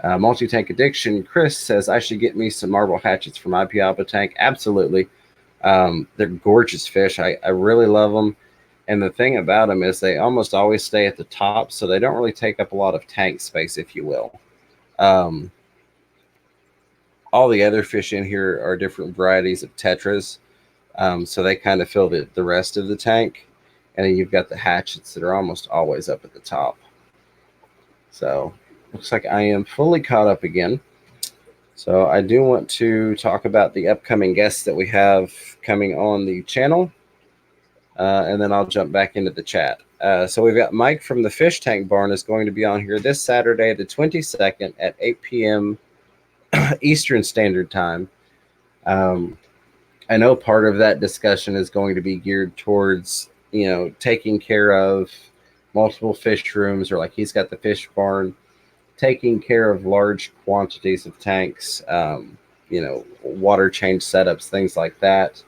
Multi-tank addiction. Chris says I should get me some marble hatchets for my Piapa tank. Absolutely. They're gorgeous fish. I really love them. And the thing about them is they almost always stay at the top, so they don't really take up a lot of tank space, if you will. All the other fish in here are different varieties of tetras, so they kind of fill the rest of the tank. And then you've got the hatchets that are almost always up at the top. So looks like I am fully caught up again. So I do want to talk about the upcoming guests that we have coming on the channel. And then I'll jump back into the chat. So we've got Mike from the Fish Tank Barn is going to be on here this Saturday, the 22nd at 8 p.m. Eastern Standard Time. I know part of that discussion is going to be geared towards, taking care of multiple fish rooms, or like he's got the fish barn, taking care of large quantities of tanks, water change setups, things like that.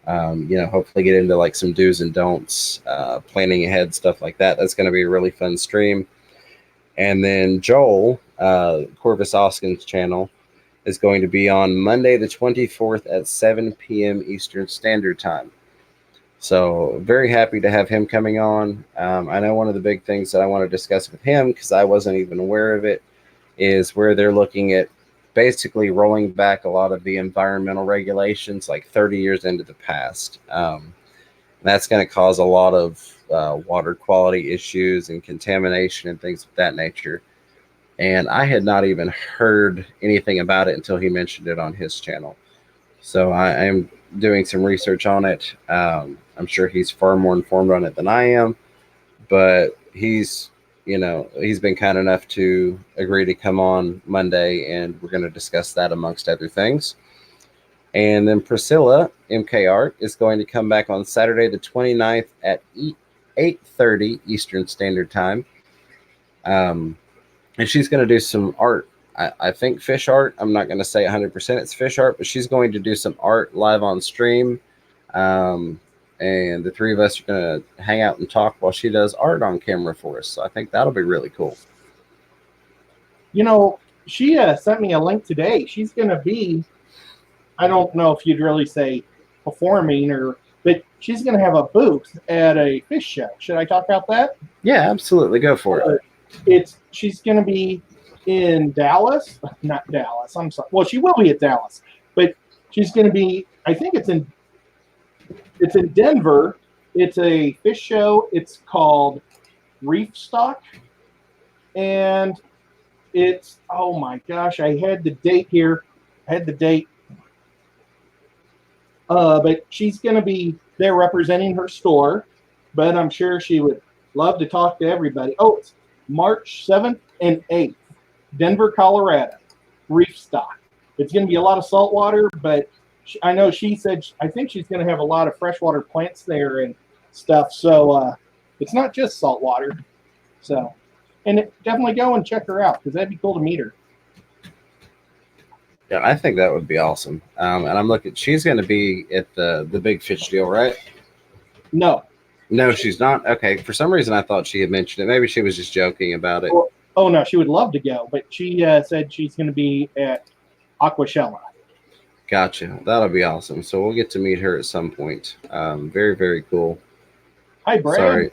Hopefully get into like some do's and don'ts, planning ahead, stuff like that. That's going to be a really fun stream. And then Joel, Corvus Oskin's channel, is going to be on Monday the 24th at 7 p.m. Eastern Standard Time. So very happy to have him coming on. I know one of the big things that I want to discuss with him, because I wasn't even aware of it, is where they're looking at basically rolling back a lot of the environmental regulations like 30 years into the past. That's going to cause a lot of water quality issues and contamination and things of that nature. And I had not even heard anything about it until he mentioned it on his channel. So I am doing some research on it. I'm sure he's far more informed on it than I am, but he's been kind enough to agree to come on Monday, and we're going to discuss that amongst other things. And then Priscilla, MK Art, is going to come back on Saturday the 29th at 8:30 Eastern Standard Time. And she's going to do some art. I think fish art. I'm not going to say 100% it's fish art, but she's going to do some art live on stream. And the three of us are going to hang out and talk while she does art on camera for us. So I think that'll be really cool. She sent me a link today. She's going to be, I don't know if you'd really say performing, but she's going to have a booth at a fish show. Should I talk about that? Yeah, absolutely. Go for it. She's going to be in Dallas. Not Dallas. I'm sorry. Well, she will be at Dallas, but she's going to be, I think it's in Denver. It's a fish show. It's called Reef Stock. And it's, oh my gosh, I had the date here. But she's going to be there representing her store, but I'm sure she would love to talk to everybody. Oh, it's March 7th and 8th, Denver, Colorado, Reef Stock. It's going to be a lot of saltwater, but I know she said, I think she's going to have a lot of freshwater plants there and stuff. So it's not just saltwater. So, and definitely go and check her out, because that'd be cool to meet her. Yeah, I think that would be awesome. And I'm looking, she's going to be at the Big Fish deal, right? No, she's not. Okay. For some reason, I thought she had mentioned it. Maybe she was just joking about it. Oh no, she would love to go, but she said she's going to be at Aquashella. Gotcha. That'll be awesome. So we'll get to meet her at some point. Very, very cool. Hi, Brad. Sorry.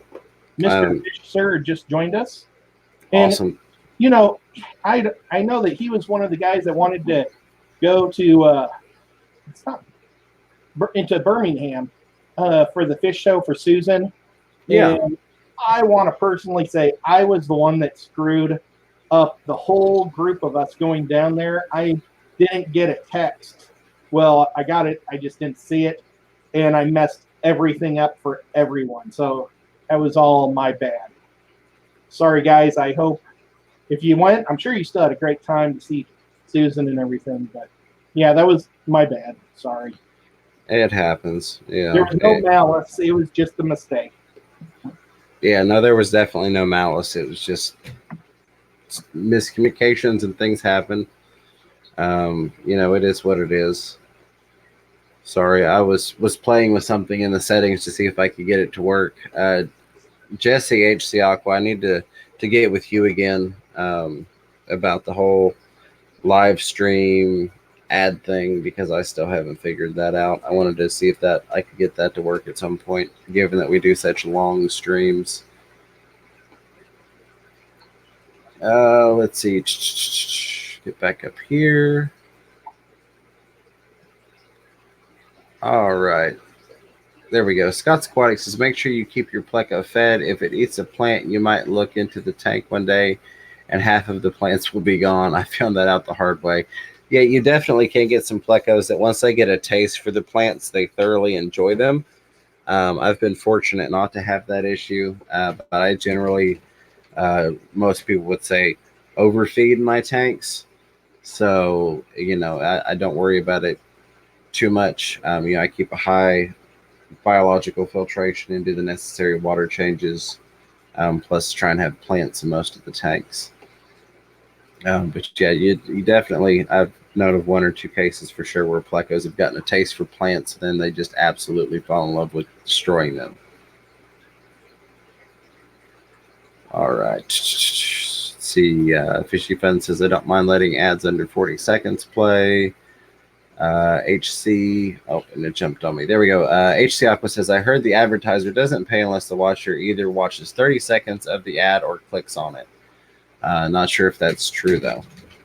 Mr. Fish Sir just joined us. And, awesome. I know that he was one of the guys that wanted to go to into Birmingham for the fish show for Susan. Yeah. And I want to personally say I was the one that screwed up the whole group of us going down there. I didn't get a text. Well, I got it. I just didn't see it. And I messed everything up for everyone. So that was all my bad. Sorry, guys. I hope if you went, I'm sure you still had a great time to see Susan and everything. But yeah, that was my bad. Sorry. It happens. Yeah. There was no malice. It was just a mistake. Yeah, no, there was definitely no malice. It was just miscommunications and things happen. It is what it is. Sorry, I was playing with something in the settings to see if I could get it to work. Jesse HC Aqua, I need to get with you again about the whole live stream ad thing because I still haven't figured that out. I wanted to see if that I could get that to work at some point, given that we do such long streams. Let's see. Get back up here. All right. There we go. Scott's Aquatics says make sure you keep your pleco fed. If it eats a plant, you might look into the tank one day and half of the plants will be gone. I found that out the hard way. Yeah, you definitely can get some plecos that once they get a taste for the plants, they thoroughly enjoy them. I've been fortunate not to have that issue, but I generally, most people would say, overfeed my tanks. So, I don't worry about it too much. I keep a high biological filtration and do the necessary water changes, plus try and have plants in most of the tanks. But yeah, you definitely, I've known of one or two cases for sure where plecos have gotten a taste for plants, and then they just absolutely fall in love with destroying them. All right. Let's see. Fishy Fun says, I don't mind letting ads under 40 seconds play. HC, oh, and it jumped on me. There we go. HC Aqua says, I heard the advertiser doesn't pay unless the watcher either watches 30 seconds of the ad or clicks on it. Not sure if that's true, though.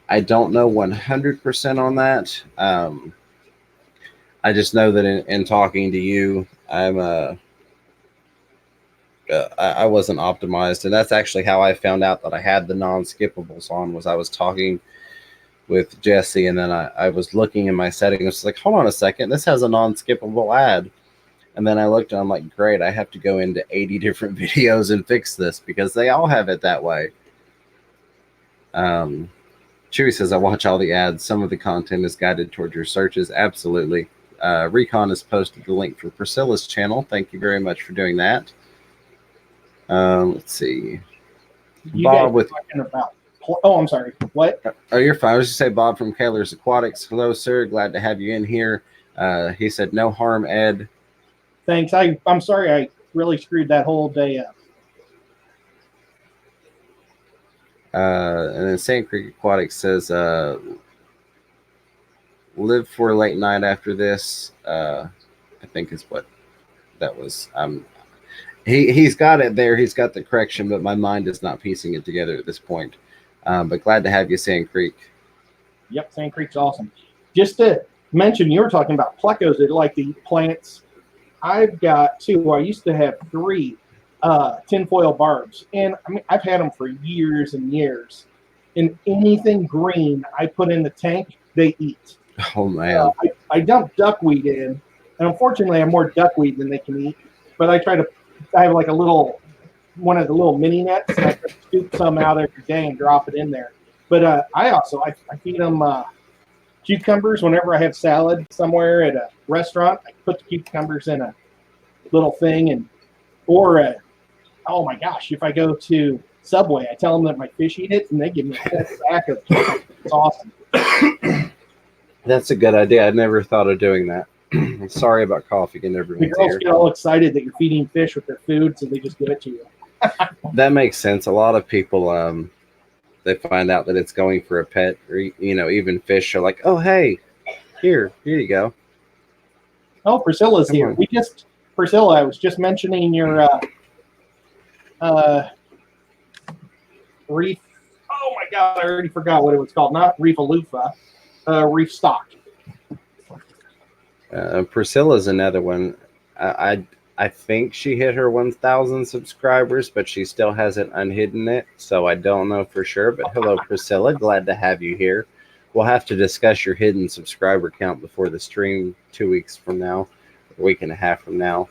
I don't know 100% on that. I just know that in talking to you, I wasn't optimized, and that's actually how I found out that I had the non-skippables on. Was I was talking with Jesse, and then I was looking in my settings. It's like, hold on a second, this has a non-skippable ad. And then I looked, and I'm like, great, I have to go into 80 different videos and fix this because they all have it that way. Chewy says, I watch all the ads. Some of the content is guided towards your searches. Absolutely. Recon has posted the link for Priscilla's channel. Thank you very much for doing that. Let's see. You Bob with talking about. Oh, I'm sorry. What? Oh, you're fine. I was just say Bob from Kaler's Aquatics. Hello, sir. Glad to have you in here. He said, no harm, Ed. Thanks. I'm sorry. I really screwed that whole day up. And then Sand Creek Aquatics says, live for a late night after this. I think is what that was. He's got it there. He's got the correction, but my mind is not piecing it together at this point. But glad to have you, Sand Creek. Yep, Sand Creek's awesome. Just to mention, you were talking about plecos that like to eat plants. I've got two. I used to have three tinfoil barbs, and I mean I've had them for years and years. And anything green I put in the tank, they eat. Oh man! I dump duckweed in, and unfortunately, I have more duckweed than they can eat. But I have like one of the little mini nets, and I scoop some out every day and drop it in there. But I feed them cucumbers whenever I have salad somewhere at a restaurant. I put the cucumbers in a little thing, oh my gosh, if I go to Subway, I tell them that my fish eat it, and they give me a whole sack of cucumbers. It's awesome. That's a good idea. I never thought of doing that. Sorry about coughing and everyone's The girls get all excited that you're feeding fish with their food, so they just give it to you. That makes sense. A lot of people, they find out that it's going for a pet, or even fish are like, "Oh, hey, here you go." Oh, Priscilla's here. Priscilla, I was just mentioning your reef. Oh my God, I already forgot what it was called. Not reef aloofa, reef stock. Priscilla's another one. I think she hit her 1,000 subscribers, but she still hasn't unhidden it, so I don't know for sure. But hello, Priscilla. Glad to have you here. We'll have to discuss your hidden subscriber count before the stream 2 weeks from now, a week and a half from now.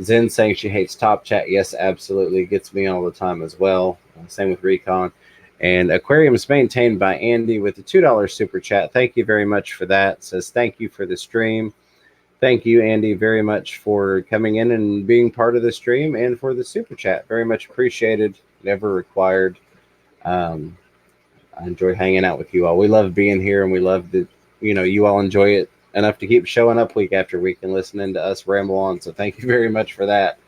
Zen saying she hates Top Chat. Yes, absolutely. It gets me all the time as well. Same with Recon. And Aquarium is maintained by Andy with the $2 super chat. Thank you very much for that. Says thank you for the stream. Thank you, Andy, very much for coming in and being part of the stream and for the super chat. Very much appreciated. Never required. I enjoy hanging out with you all. We love being here, and we love that you all enjoy it enough to keep showing up week after week and listening to us ramble on. So thank you very much for that.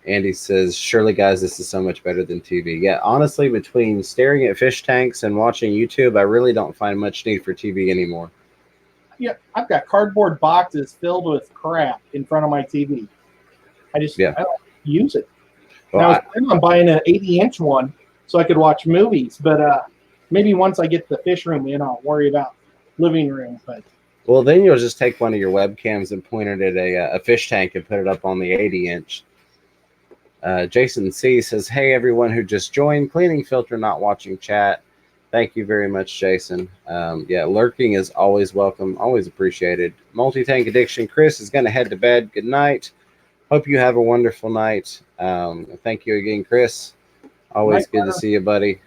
Andy says, surely, guys, this is so much better than TV. Yeah, honestly, between staring at fish tanks and watching YouTube, I really don't find much need for TV anymore. Yeah, I've got cardboard boxes filled with crap in front of my TV. I don't use it. Well, I was planning on buying an 80-inch one so I could watch movies, but maybe once I get the fish room in, I'll worry about living room. But well, then you'll just take one of your webcams and point it at a fish tank and put it up on the 80-inch. Jason C says, hey, everyone who just joined, cleaning filter, not watching chat. Thank you very much, Jason. Yeah, lurking is always welcome, always appreciated. Multi-tank addiction. Chris is going to head to bed. Good night. Hope you have a wonderful night. Thank you again, Chris. Always good to see you, buddy.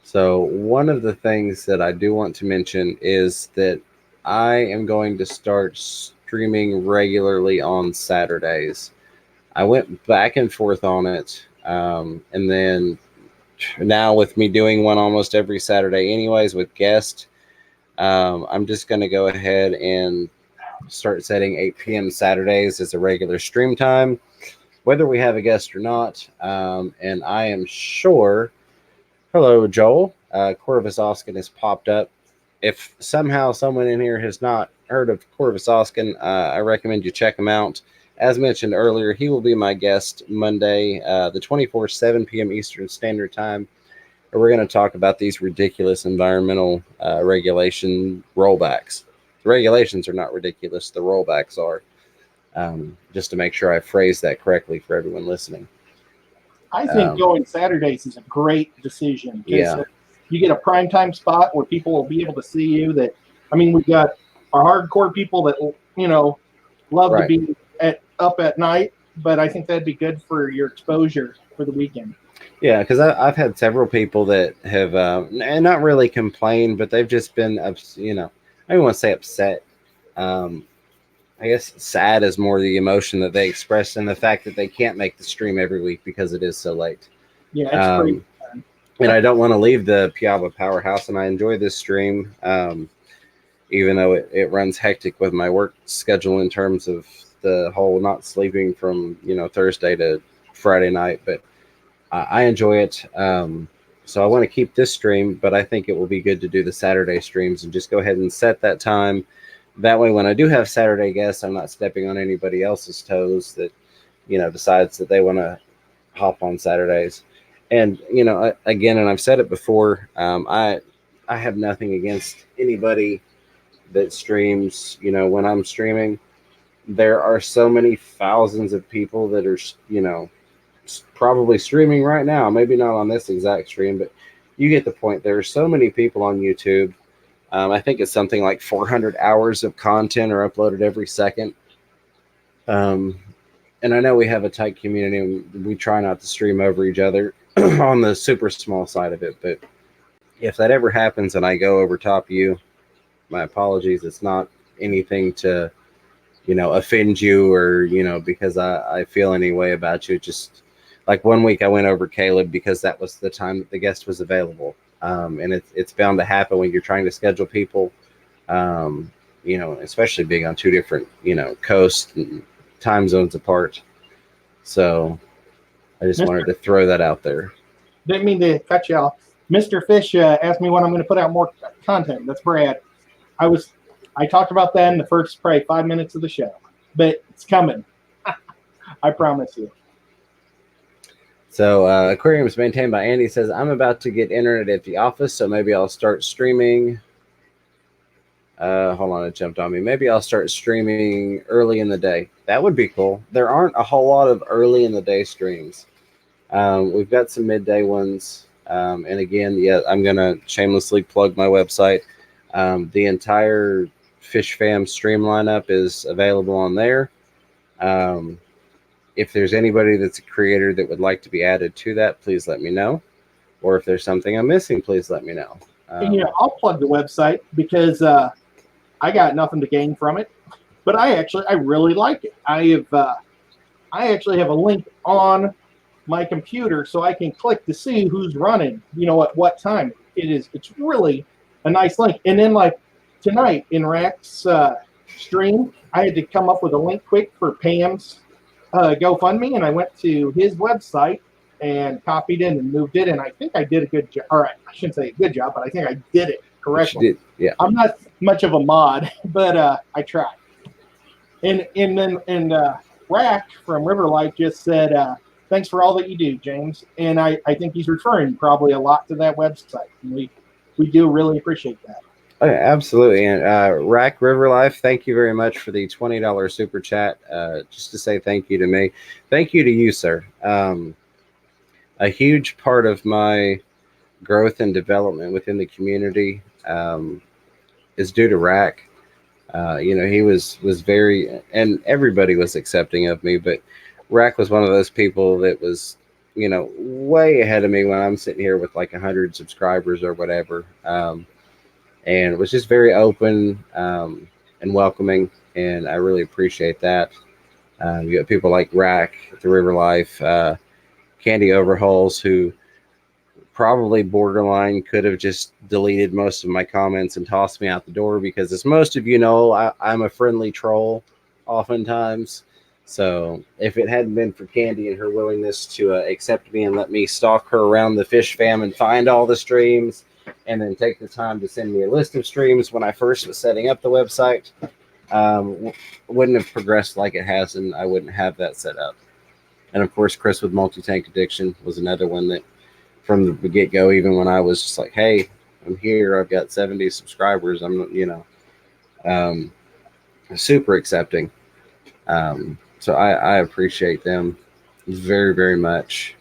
So one of the things that I do want to mention is that I am going to start streaming regularly on Saturdays. I went back and forth on it, and then now with me doing one almost every Saturday anyways with guests, I'm just going to go ahead and start setting 8 p.m. Saturdays as a regular stream time, whether we have a guest or not. And I am sure, hello, Joel, Corvus Oskin has popped up. If somehow someone in here has not heard of Corvus Oskin, I recommend you check him out. As mentioned earlier, he will be my guest Monday, the 24th, 7 p.m. Eastern Standard Time. And we're going to talk about these ridiculous environmental regulation rollbacks. The regulations are not ridiculous. The rollbacks are. Just to make sure I phrase that correctly for everyone listening. I think going Saturdays is a great decision. Yeah. You get a primetime spot where people will be able to see you. We've got our hardcore people that, love to be up at night, but I think that'd be good for your exposure for the weekend. Yeah, because I've had several people that have not really complained, but they've just been, I don't want to say upset. I guess sad is more the emotion that they express and the fact that they can't make the stream every week because it is so late. Yeah, it's great. And I don't want to leave the Piava Powerhouse, and I enjoy this stream, even though it runs hectic with my work schedule in terms of the whole not sleeping from Thursday to Friday night. But I enjoy it. So I want to keep this stream, but I think it will be good to do the Saturday streams and just go ahead and set that time. That way, when I do have Saturday guests, I'm not stepping on anybody else's toes that, decides that they want to hop on Saturdays. And, again, and I've said it before, I have nothing against anybody that streams, when I'm streaming. There are so many thousands of people that are, probably streaming right now, maybe not on this exact stream, but you get the point. There are so many people on YouTube. I think it's something like 400 hours of content are uploaded every second. And I know we have a tight community and we try not to stream over each other on the super small side of it. But if that ever happens and I go over top you, my apologies. It's not anything to, offend you or, because I feel any way about you. Just like one week I went over Caleb because that was the time that the guest was available. And it's bound to happen when you're trying to schedule people, especially being on two different, coasts and time zones apart. So I just wanted to throw that out there. Didn't mean to cut you off. Mr. Fish asked me when I'm going to put out more content. That's Brad. I talked about that in the first probably 5 minutes of the show, but it's coming. I promise you. So Aquarium is maintained by Andy. Says, I'm about to get internet at the office, so maybe I'll start streaming. Hold on, it jumped on me. Maybe I'll start streaming early in the day. That would be cool. There aren't a whole lot of early in the day streams. We've got some midday ones. And again, I'm going to shamelessly plug my website. The entire Fish Fam stream lineup is available on there. If there's anybody that's a creator that would like to be added to that, please let me know. Or if there's something I'm missing, please let me know. I'll plug the website because I got nothing to gain from it, but I really like it. I actually have a link on my computer so I can click to see who's running, at what time. It's really a nice link. And then like tonight in Rack's stream, I had to come up with a link quick for Pam's GoFundMe, and I went to his website and copied it and moved it, and I think I did a good job. All right, I shouldn't say a good job, but I think I did it correctly. Did, yeah. I'm not much of a mod, but I tried. And then Rack from Riverlight just said, thanks for all that you do, James. And I think he's referring probably a lot to that website. And we do really appreciate that. Oh, yeah, absolutely. And Rack River Life, thank you very much for the $20 super chat. Just to say thank you to me. Thank you to you, sir. A huge part of my growth and development within the community is due to Rack. He was very, and everybody was accepting of me, but Rack was one of those people that was, way ahead of me when I'm sitting here with like 100 subscribers or whatever. And it was just very open and welcoming, and I really appreciate that. You got people like Rack, the River Life, Candy Overhauls, who probably borderline could have just deleted most of my comments and tossed me out the door because, as most of you know, I'm a friendly troll oftentimes. So if it hadn't been for Candy and her willingness to accept me and let me stalk her around the fish fam and find all the streams, and then take the time to send me a list of streams when I first was setting up the website, wouldn't have progressed like it has, and I wouldn't have that set up. And of course, Chris with Multi-Tank Addiction was another one that from the get-go, even when I was just like, hey, I'm here, I've got 70 subscribers, I'm, super accepting. So I appreciate them very, very much.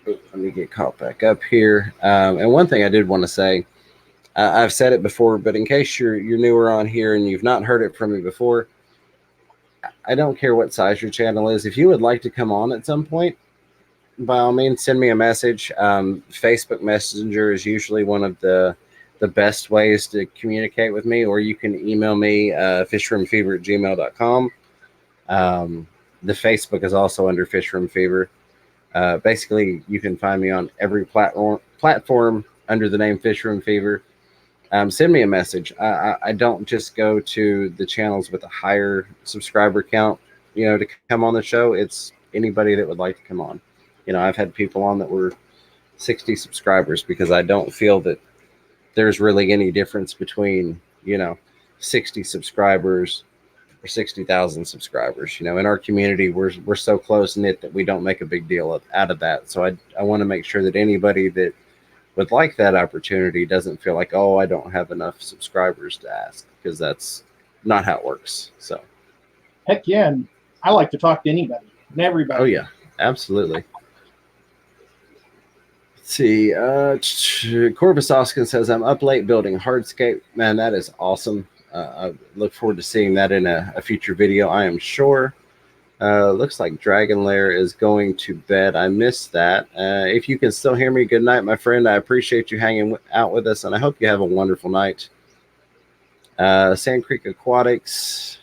Let me get caught back up here. And one thing I did want to say, I've said it before, but in case you're newer on here and you've not heard it from me before, I don't care what size your channel is. If you would like to come on at some point, by all means, send me a message. Facebook Messenger is usually one of the best ways to communicate with me, or you can email me, fishroomfever@gmail.com. The Facebook is also under Fishroom Fever. Basically, you can find me on every platform under the name Fishroom Fever. Send me a message. I don't just go to the channels with a higher subscriber count, to come on the show. It's anybody that would like to come on. I've had people on that were 60 subscribers because I don't feel that there's really any difference between, 60 subscribers or 60,000 subscribers. In our community, we're so close knit that we don't make a big deal out of that. So I want to make sure that anybody that would like that opportunity doesn't feel like, oh, I don't have enough subscribers to ask, because that's not how it works. So heck yeah, and I like to talk to anybody and everybody. Oh yeah, absolutely. Let's see. Corvus Oskin says, I'm up late building hardscape. Man, that is awesome. I look forward to seeing that in a future video, I am sure. Looks like Dragon Lair is going to bed. I missed that. If you can still hear me, good night, my friend. I appreciate you hanging out with us, and I hope you have a wonderful night. Sand Creek Aquatics.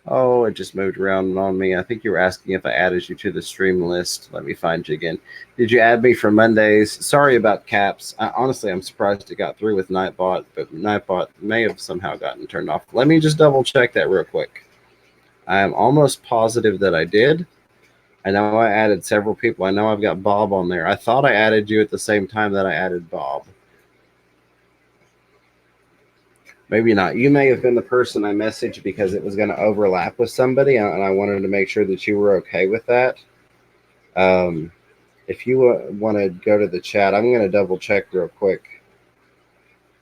Oh, it just moved around on me. I think you were asking if I added you to the stream list. Let me find you again. Did you add me for Mondays? Sorry about caps. Honestly, I'm surprised it got through with Nightbot, but Nightbot may have somehow gotten turned off. Let me just double check that real quick. I am almost positive that I did. I know I added several people. I know I've got Bob on there. I thought I added you at the same time that I added Bob. Maybe not. You may have been the person I messaged because it was going to overlap with somebody, and I wanted to make sure that you were okay with that. If you want to go to the chat, I'm going to double check real quick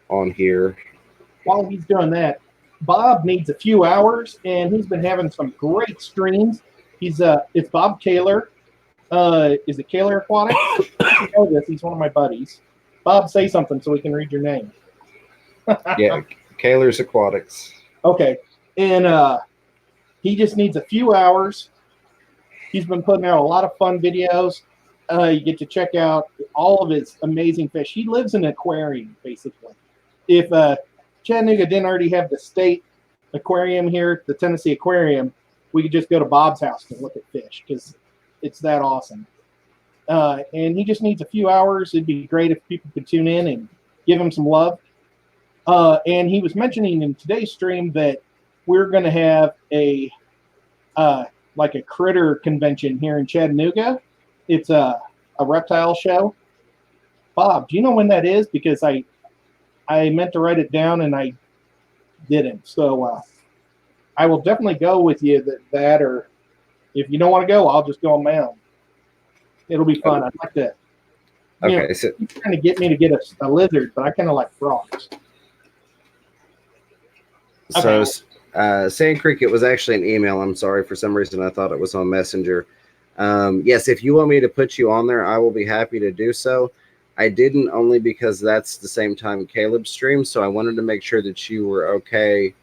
on here. While he's doing that, Bob needs a few hours, and he's been having some great streams. It's Bob Kaler. Is it Kaler Aquatics? I know this. He's one of my buddies. Bob, say something so we can read your name. Yeah, Kaler's Aquatics. Okay, and he just needs a few hours. He's been putting out a lot of fun videos. You get to check out all of his amazing fish. He lives in an aquarium, basically. If Chattanooga didn't already have the state aquarium here, the Tennessee Aquarium, we could just go to Bob's house and look at fish because it's that awesome. and he just needs a few hours. It'd be great if people could tune in and give him some love. And he was mentioning in today's stream that we're going to have a like a critter convention here in Chattanooga. It's a reptile show. Bob, do you know when that is? Because I meant to write it down and I didn't. So I will definitely go with you that or if you don't want to go, I'll just go on my own. It'll be fun. I'd like to. Okay, so he's trying to get me to get a lizard, but I kind of like frogs. So, Sand Creek, it was actually an email. I'm sorry. For some reason, I thought it was on Messenger. Yes, if you want me to put you on there, I will be happy to do so. I didn't only because that's the same time Caleb's stream, so I wanted to make sure that you were okay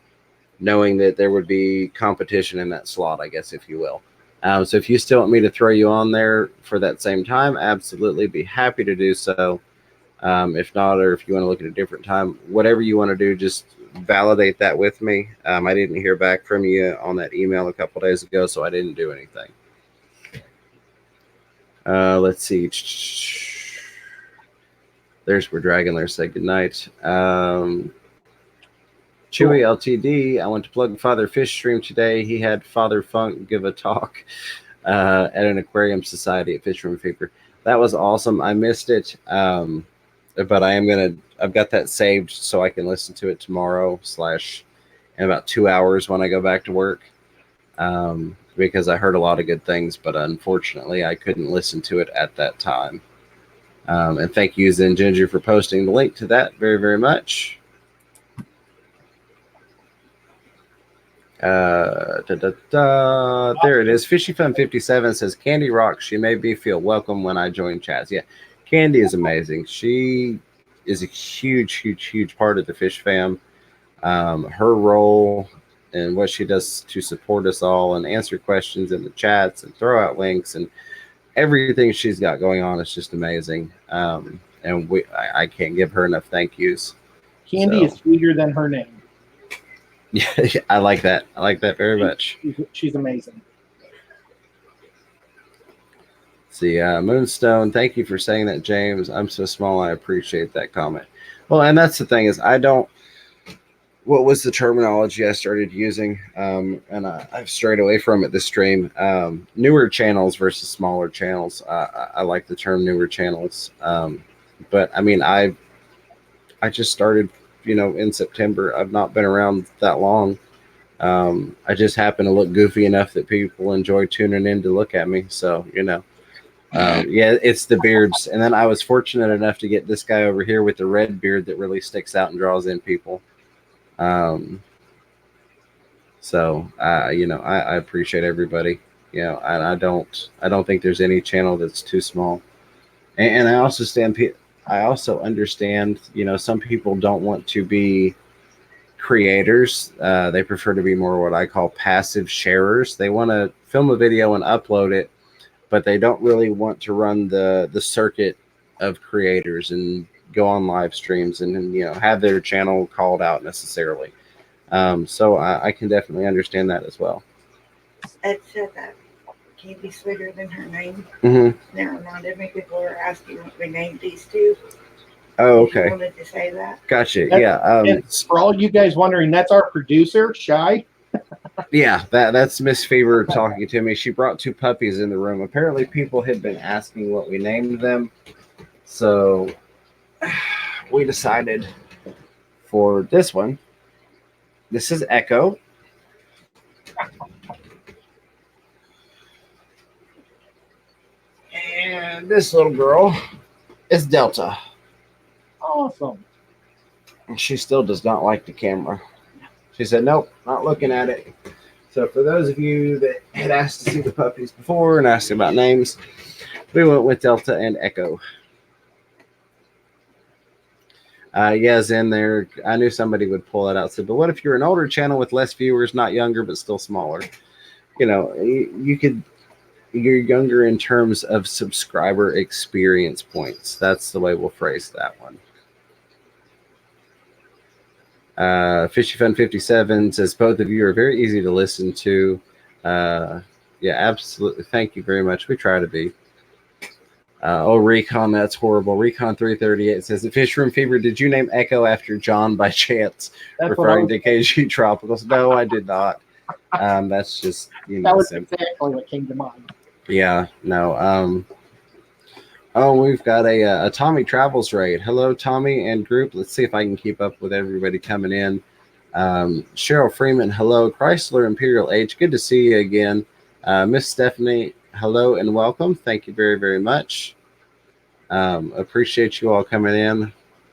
knowing that there would be competition in that slot, I guess, if you will. So if you still want me to throw you on there for that same time, absolutely be happy to do so. If not, or if you want to look at a different time, whatever you want to do, just validate that with me. I didn't hear back from you on that email a couple days ago, so I didn't do anything. Let's see. There's where Dragonlair said goodnight. Chewy LTD, I went to plug Father Fish stream today. He had Father Funk give a talk at an aquarium society at Fish Room Fever. That was awesome. I missed it. But I've got that saved so I can listen to it tomorrow / in about 2 hours when I go back to work. Because I heard a lot of good things, but unfortunately I couldn't listen to it at that time. And thank you, Zen Ginger, for posting the link to that very, very much. There it is. Fishy Fun 57 says Candy rocks. She made me feel welcome when I joined chats. Yeah, Candy is amazing. She is a huge part of the Fish fam. Her role and what she does to support us all and answer questions in the chats and throw out links and everything she's got going on is just amazing. And I can't give her enough thank yous. Candy is sweeter than her name. Yeah, I like that. I like that very much. She's amazing. See, Moonstone, thank you for saying that, James. I'm so small. I appreciate that comment. Well, and that's the thing is what was the terminology I started using? And I've strayed away from it this stream. Newer channels versus smaller channels. I like the term newer channels. But I mean, I just started, in September. I've not been around that long. I just happen to look goofy enough that people enjoy tuning in to look at me. So, yeah, it's the beards. And then I was fortunate enough to get this guy over here with the red beard that really sticks out and draws in people. So I appreciate everybody, and I don't think there's any channel that's too small. And I also understand, some people don't want to be creators. They prefer to be more what I call passive sharers. They want to film a video and upload it, but they don't really want to run the circuit of creators and go on live streams and have their channel called out necessarily. So I can definitely understand that as well. Ed said that Candy sweeter than her name. Mm-hmm. Now reminded me people were asking what we named these two. Oh, okay. You wanted to say that. Gotcha. Yeah. And for all you guys wondering, that's our producer, Shy. Yeah, that's Miss Fever talking to me. She brought 2 puppies in the room. Apparently, people had been asking what we named them, so we decided for this one. This is Echo. And this little girl is Delta. Awesome. And she still does not like the camera. She said, nope, not looking at it. So for those of you that had asked to see the puppies before and asked about names, we went with Delta and Echo. Yes, in there. I knew somebody would pull that out. So, but what if you're an older channel with less viewers, not younger, but still smaller? You're younger in terms of subscriber experience points. That's the way we'll phrase that one. Fishy Fun 57 says both of you are very easy to listen to. Yeah, absolutely. Thank you very much. We try to be. Oh, Recon, that's horrible. Recon 338 says, the Fish Room Fever, did you name Echo after John by chance, That's referring to KG Tropicals? No, I did not. That's just, that was simple. exactly what came to mind. Yeah, no. Oh, we've got a Tommy Travels raid. Hello, Tommy and group. Let's see if I can keep up with everybody coming in. Cheryl Freeman, hello. Chrysler Imperial H, good to see you again. Miss Stephanie, hello and welcome. Thank you very, very much. Appreciate you all coming in.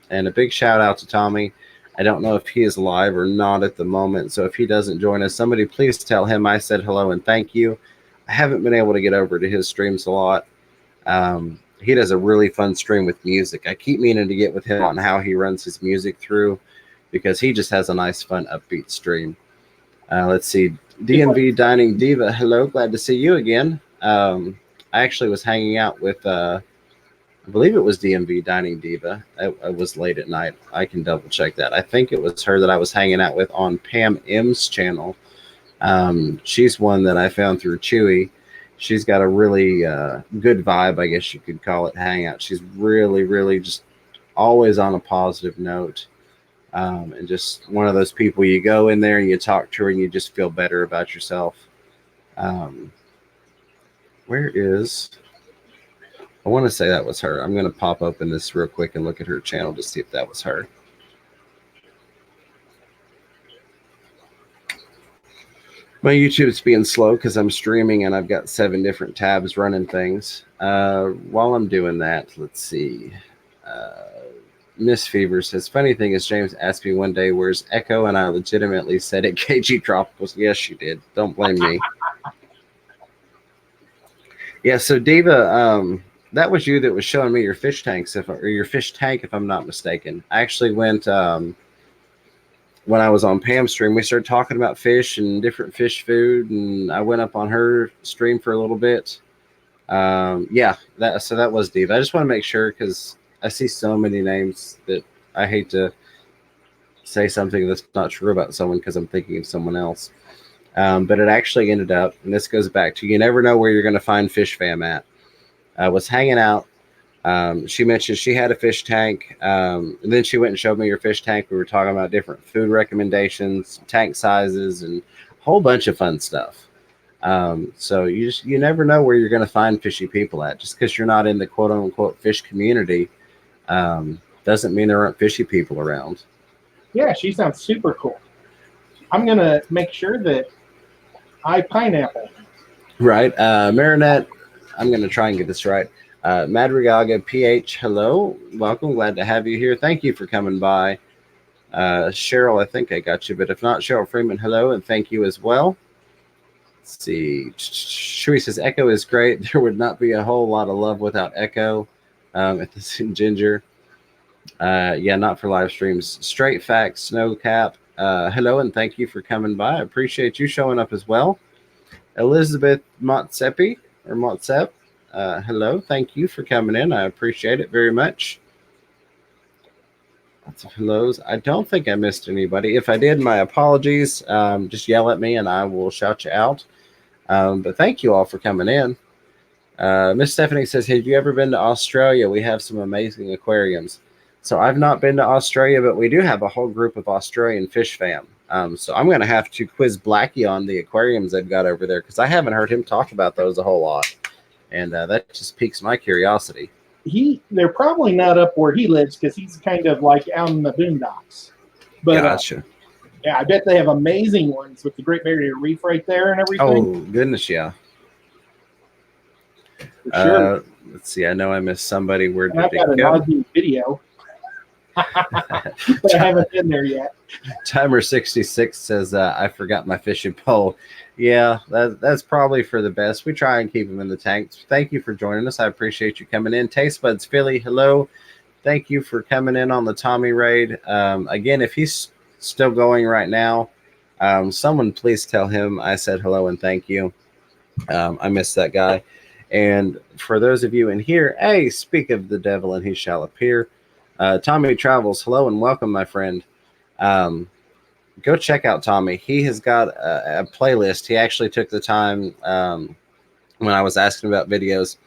And a big shout out to Tommy. I don't know if he is live or not at the moment. So if he doesn't join us, somebody please tell him I said hello and thank you. I haven't been able to get over to his streams a lot. He does a really fun stream with music. I keep meaning to get with him on how he runs his music through, because he just has a nice, fun, upbeat stream. Let's see. DMV Dining Diva, hello. Glad to see you again. I actually was hanging out with, I believe it was DMV Dining Diva. It was late at night. I can double check that. I think it was her that I was hanging out with on Pam M's channel. She's one that I found through Chewy. She's got a really good vibe, I guess you could call it, hangout. She's really, really just always on a positive note. And just one of those people, you go in there and you talk to her and you just feel better about yourself. Where is... I want to say that was her. I'm going to pop open this real quick and look at her channel to see if that was her. My YouTube's being slow because I'm streaming and I've got 7 different tabs running things. While I'm doing that, let's see. Miss Fever says, funny thing is James asked me one day, where's Echo? And I legitimately said it, KG Tropicals. Yes, you did. Don't blame me. Yeah, so Diva, that was you that was showing me your fish tanks, or your fish tank, if I'm not mistaken. I actually went... when I was on Pam's stream, we started talking about fish and different fish food, and I went up on her stream for a little bit. Yeah, that was Diva. I just want to make sure, because I see so many names that I hate to say something that's not true about someone because I'm thinking of someone else. But it actually ended up, and this goes back to, you never know where you're going to find Fish Fam at. I was hanging out. She mentioned she had a fish tank. And then she went and showed me her fish tank. We were talking about different food recommendations, tank sizes, and a whole bunch of fun stuff. So you never know where you're going to find fishy people at. Just because you're not in the quote unquote fish community doesn't mean there aren't fishy people around. Yeah, she sounds super cool. I'm going to make sure that I pineapple. Right. Marinette, I'm going to try and get this right. Madrigaga PH, hello. Welcome. Glad to have you here. Thank you for coming by. Cheryl, I think I got you, but if not, Cheryl Freeman, hello, and thank you as well. Let's see. Shui says, Echo is great. There would not be a whole lot of love without Echo. At this in Ginger. Yeah, not for live streams. Straight Facts, Snowcap. Hello, and thank you for coming by. I appreciate you showing up as well. Elizabeth Motsepi, or Motsep. Hello, thank you for coming in. I appreciate it very much. Lots of hellos. I don't think I missed anybody. If I did, my apologies. Just yell at me and I will shout you out. But thank you all for coming in. Miss Stephanie says, have you ever been to Australia? We have some amazing aquariums. So I've not been to Australia, but we do have a whole group of Australian fish fam. So I'm going to have to quiz Blackie on the aquariums they've got over there, because I haven't heard him talk about those a whole lot. And that just piques my curiosity. They're probably not up where he lives, because he's kind of like out in the boondocks. But gotcha. Yeah, I bet they have amazing ones with the Great Barrier Reef right there and everything. Oh, goodness, yeah. For sure. Let's see. I know I missed somebody. Where did I've got an Aussie video. But I haven't been there yet. Timer 66 says, I forgot my fishing pole. Yeah, that's probably for the best. We try and keep them in the tanks. Thank you for joining us. I appreciate you coming in. Taste Buds Philly, hello. Thank you for coming in on the Tommy raid. Again, if he's still going right now, someone please tell him I said hello and thank you. I miss that guy. And for those of you in here, hey, speak of the devil and he shall appear. Tommy Travels, hello and welcome, my friend. Go check out Tommy. He has got a playlist. He actually took the time when I was asking about videos.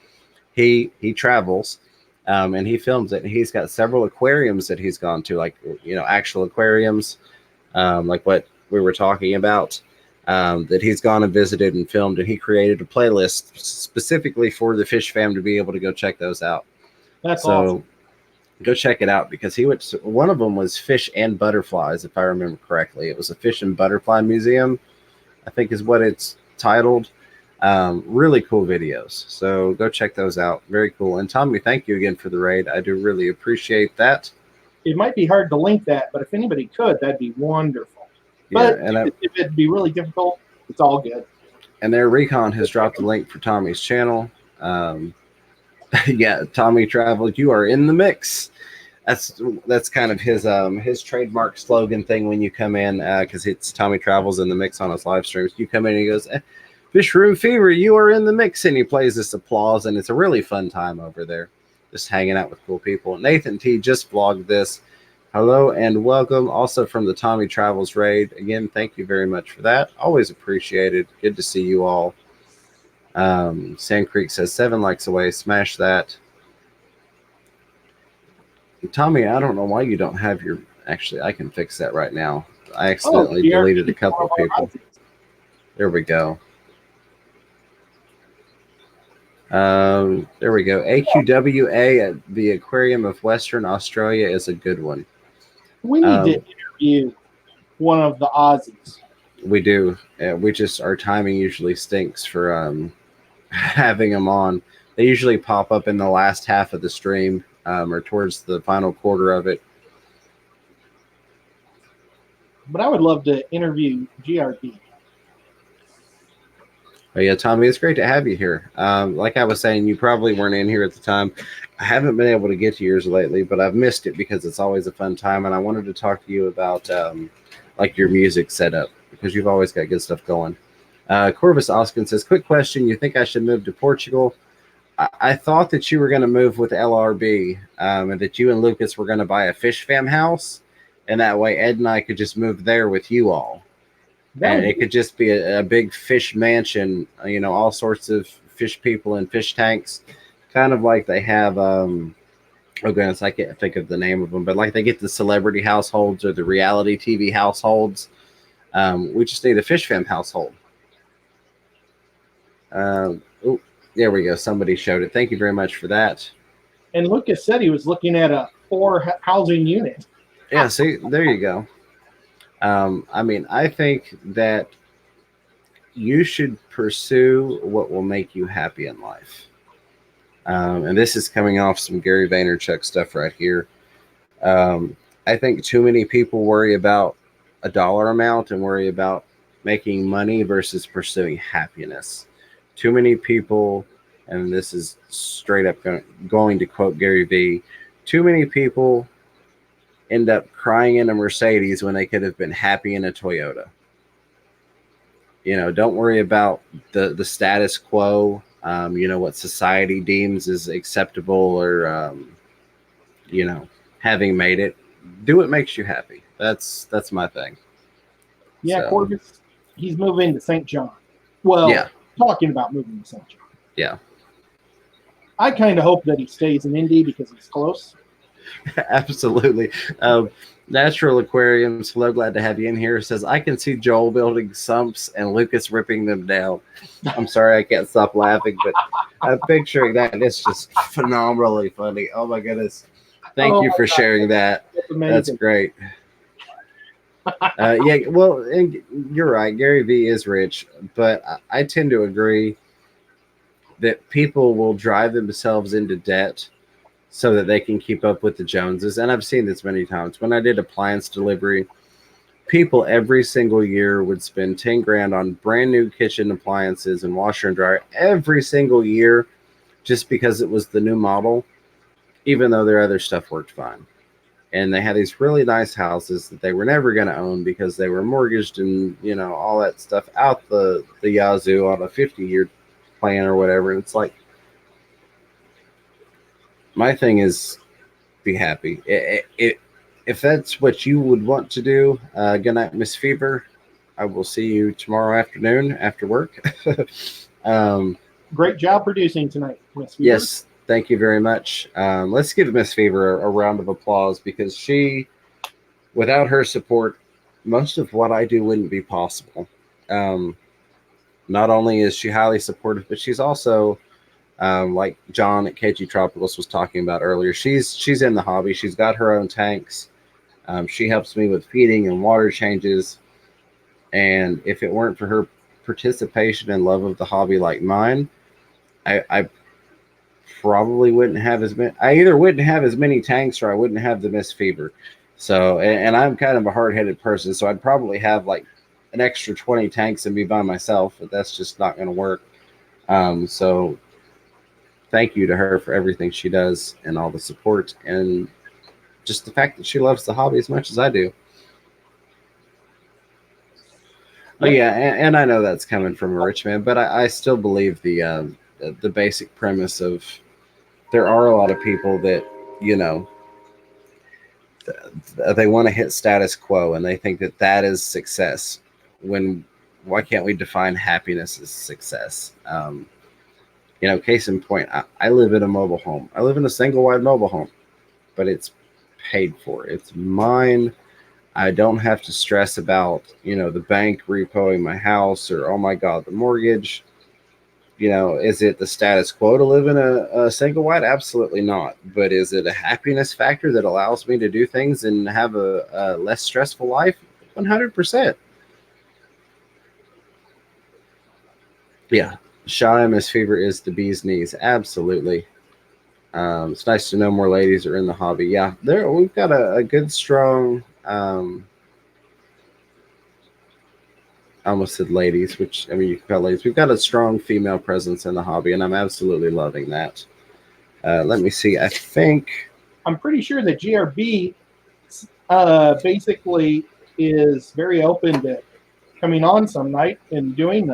he travels, and he films it. And he's got several aquariums that he's gone to, like actual aquariums, like what we were talking about, that he's gone and visited and filmed. And he created a playlist specifically for the Fish Fam to be able to go check those out. That's So awesome. go check it out, because he went. One of them was Fish and Butterflies, if I remember correctly. It was a Fish and Butterfly Museum, I think is what it's titled. Really cool videos. So go check those out. Very cool. And Tommy, thank you again for the raid. I do really appreciate that. It might be hard to link that, but if anybody could, that'd be wonderful. Yeah, But and if it'd be really difficult, it's all good. and there, Recon has dropped a link for Tommy's channel. Yeah, Tommy Travel, you are in the mix. That's kind of his trademark slogan thing when you come in, because it's Tommy Travels in the mix on his live streams. You come in and he goes, Fish Room Fever, you are in the mix, and he plays this applause, and it's a really fun time over there, just hanging out with cool people. Nathan T just vlogged this. Hello and welcome, also from the Tommy Travels raid. Again, thank you very much for that. Always appreciated. Good to see you all. Sand Creek says 7 likes away. Smash that. Tommy, I don't know why you don't have your. Actually, I can fix that right now. I accidentally deleted a couple of people. There we go. There we go. AQWA at the Aquarium of Western Australia is a good one. We need to interview one of the Aussies. We do. We just, our timing usually stinks for having them on. They usually pop up in the last half of the stream, or towards the final quarter of it. But I would love to interview GRP. But yeah, Tommy, it's great to have you here. Like I was saying, you probably weren't in here at the time. I haven't been able to get to yours lately, but I've missed it because it's always a fun time. And I wanted to talk to you about like your music setup, because you've always got good stuff going. Corvus Oskin says, quick question. You think I should move to Portugal? I thought that you were going to move with LRB, and that you and Lucas were going to buy a Fish Fam house. And that way Ed and I could just move there with you all. And it could just be a big fish mansion, all sorts of fish people in fish tanks, kind of like they have, oh goodness, I can't think of the name of them, but like they get the celebrity households or the reality TV households. We just need a Fish Fam household. Oh, there we go. Somebody showed it. Thank you very much for that. And Lucas said he was looking at a 4 housing unit. Yeah, see, there you go. I mean, I think that you should pursue what will make you happy in life. And this is coming off some Gary Vaynerchuk stuff right here. I think too many people worry about a dollar amount and worry about making money versus pursuing happiness. Too many people, and this is straight up going to quote Gary V, too many people end up crying in a Mercedes when they could have been happy in a Toyota. Don't worry about the status quo, what society deems is acceptable, or, having made it. Do what makes you happy. That's my thing. Yeah, so. Corvus, he's moving to St. John. Well, yeah. Talking about moving to St. John. Yeah. I kind of hope that he stays in Indy because he's close. Absolutely. Natural Aquariums, hello, glad to have you in here. Says, I can see Joel building sumps and Lucas ripping them down. I'm sorry, I can't stop laughing, but I'm picturing that, and it's just phenomenally funny. Oh my goodness. Thank you for sharing that. That's great. Yeah, well, and you're right. Gary V is rich, but I tend to agree that people will drive themselves into debt so that they can keep up with the Joneses. And I've seen this many times. When I did appliance delivery, people every single year would spend 10 grand on brand new kitchen appliances and washer and dryer every single year just because it was the new model, even though their other stuff worked fine. And they had these really nice houses that they were never going to own because they were mortgaged and, all that stuff out the yazoo on a 50-year plan or whatever. And it's like, my thing is be happy. If that's what you would want to do, good night, Miss Fever. I will see you tomorrow afternoon after work. Great job producing tonight, Miss Fever. Yes, thank you very much. Let's give Miss Fever a round of applause because without her support, most of what I do wouldn't be possible. Um, Not only is she highly supportive, but she's also like John at KG Tropicals was talking about earlier. She's in the hobby. She's got her own tanks. She helps me with feeding and water changes. And if it weren't for her participation and love of the hobby like mine, I probably wouldn't have as many. I either wouldn't have as many tanks or I wouldn't have the Miss Fever. So, and I'm kind of a hard headed person, so I'd probably have like an extra 20 tanks and be by myself, but that's just not going to work. So, thank you to her for everything she does and all the support and just the fact that she loves the hobby as much as I do. Oh yeah, and I know that's coming from a rich man, but I still believe the basic premise of there are a lot of people that you know they want to hit status quo and they think that that is success. When why can't we define happiness as success? Case in point, I live in a mobile home. I live in a single wide mobile home, but it's paid for. It's mine. I don't have to stress about, the bank repoing my house or, oh my God, the mortgage. Is it the status quo to live in a single wide? Absolutely not. But is it a happiness factor that allows me to do things and have a less stressful life? 100%. Yeah. Shy Miss Fever is the bee's knees. Absolutely. It's nice to know more ladies are in the hobby. Yeah, we've got a good, strong. I almost said ladies, which I mean you can call ladies. We've got a strong female presence in the hobby, and I'm absolutely loving that. Let me see. I think I'm pretty sure that GRB basically is very open to coming on some night and doing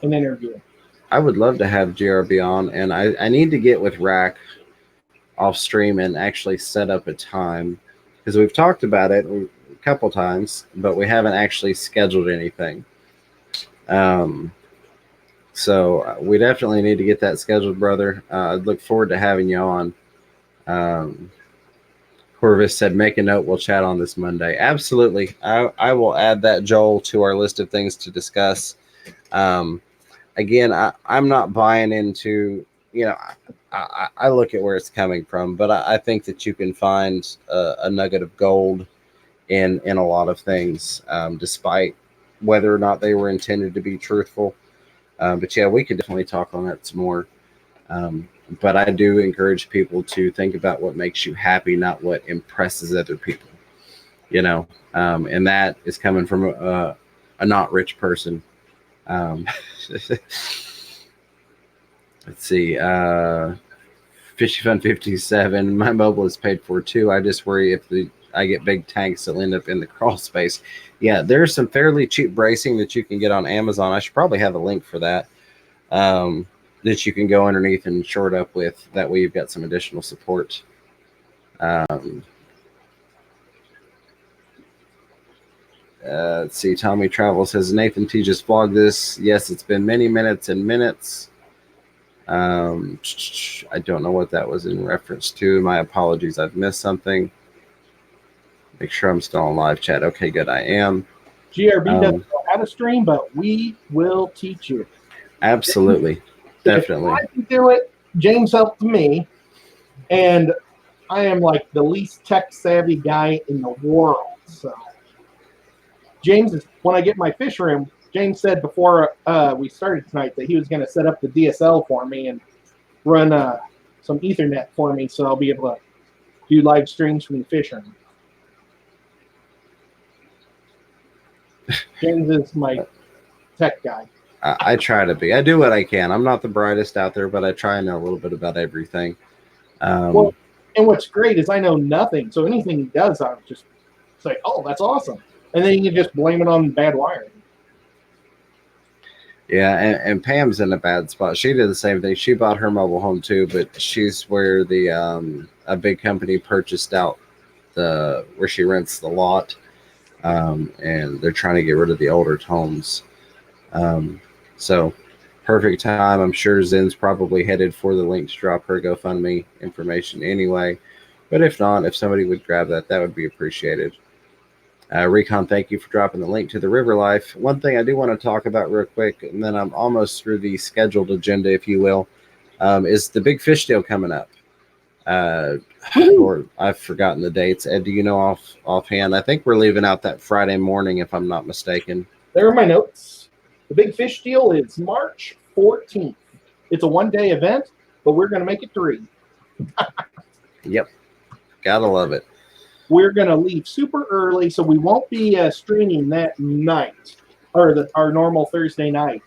an interview. I would love to have GRB on, and I need to get with Rack off stream and actually set up a time because we've talked about it a couple times, but we haven't actually scheduled anything. So we definitely need to get that scheduled, brother. I look forward to having you on. Corvus said, make a note. We'll chat on this Monday. Absolutely. I will add that, Joel, to our list of things to discuss. Again, I'm not buying into, I look at where it's coming from, but I think that you can find a nugget of gold in a lot of things, despite whether or not they were intended to be truthful. But yeah, we could definitely talk on that some more. But I do encourage people to think about what makes you happy, not what impresses other people. And that is coming from a not rich person. Let's see. Fishy Fun 57. My mobile is paid for too. I just worry if I get big tanks that'll end up in the crawl space. Yeah, there's some fairly cheap bracing that you can get on Amazon. I should probably have a link for that. That you can go underneath and short up with. That way you've got some additional support. Let's see. Tommy Travel says, Nathan T just vlogged this. Yes, it's been many minutes and minutes. I don't know what that was in reference to. My apologies. I've missed something. Make sure I'm still on live chat. Okay, good. I am. GRB doesn't know how to stream, but we will teach you. Absolutely. Definitely. If I can do it. James helped me, and I am like the least tech savvy guy in the world. So James is, when I get my fish room, James said before we started tonight that he was going to set up the DSL for me and run some Ethernet for me, so I'll be able to do live streams from the fish room. James is my tech guy. I try to be. I do what I can. I'm not the brightest out there, but I try and know a little bit about everything. Well, and what's great is I know nothing, so anything he does, I'll just say, "Oh, that's awesome," and then you can just blame it on bad wiring. Yeah, and Pam's in a bad spot. She did the same thing. She bought her mobile home too, but she's where the a big company purchased out where she rents the lot, and they're trying to get rid of the older homes. So perfect time. I'm sure Zen's probably headed for the link to drop her GoFundMe information anyway. But if not, if somebody would grab that, that would be appreciated. Recon, thank you for dropping the link to the River Life. One thing I do want to talk about real quick, and then I'm almost through the scheduled agenda, if you will, is the big fish deal coming up. Or I've forgotten the dates. Ed, do you know offhand? I think we're leaving out that Friday morning, if I'm not mistaken. There are my notes. The big fish deal is March 14th. It's a one-day event, but we're going to make it 3. Yep. Gotta love it. We're going to leave super early, so we won't be streaming that night, or our normal Thursday night.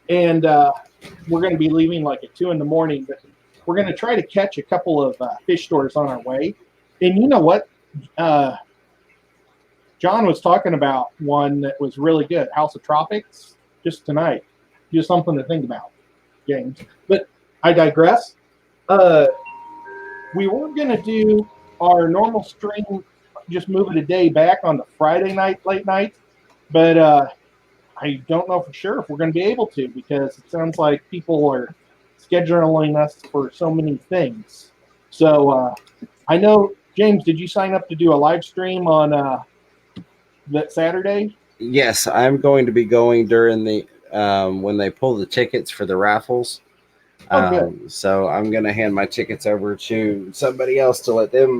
And we're going to be leaving like at 2 in the morning, but we're going to try to catch a couple of fish stores on our way. And you know what? John was talking about one that was really good, House of Tropics, just tonight. Just something to think about, James. But I digress. We were going to do our normal stream, just move it a day back on the Friday night, late night. But I don't know for sure if we're going to be able to, because it sounds like people are scheduling us for so many things. So I know, James, did you sign up to do a live stream on that Saturday? Yes, I'm going to be going during the when they pull the tickets for the raffles. So I'm going to hand my tickets over to somebody else to let them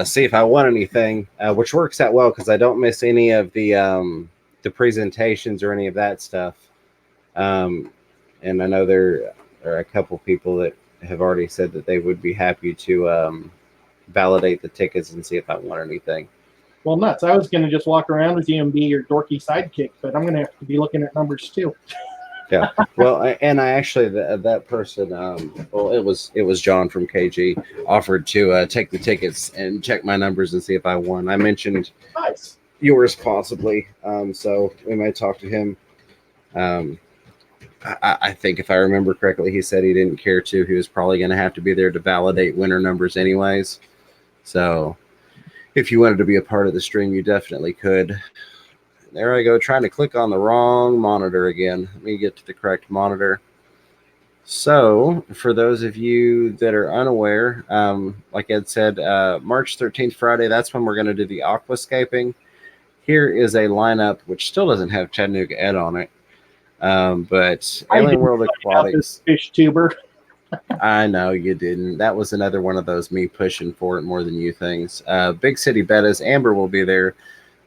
see if I won anything, which works out well because I don't miss any of the presentations or any of that stuff. And I know there are a couple people that have already said that they would be happy to validate the tickets and see if I won anything. Well, nuts. I was going to just walk around with you and be your dorky sidekick, but I'm going to have to be looking at numbers too. Yeah. Well, and I actually that person, well, it was John from KG offered to take the tickets and check my numbers and see if I won. I mentioned Nice. yours possibly, so we might talk to him. I think if I remember correctly, he said he didn't care to. He was probably going to have to be there to validate winner numbers anyways. So if you wanted to be a part of the stream, you definitely could. There I go, trying to click on the wrong monitor again. Let me get to the correct monitor. So for those of you that are unaware, like Ed said, March 13th, Friday, that's when we're going to do the aquascaping. Here is a lineup which still doesn't have Chattanooga Ed on it. But Alien World Aquatics. Fish tuber. I know you didn't. That was another one of those me pushing for it more than you things. Big City Bettas, Amber will be there.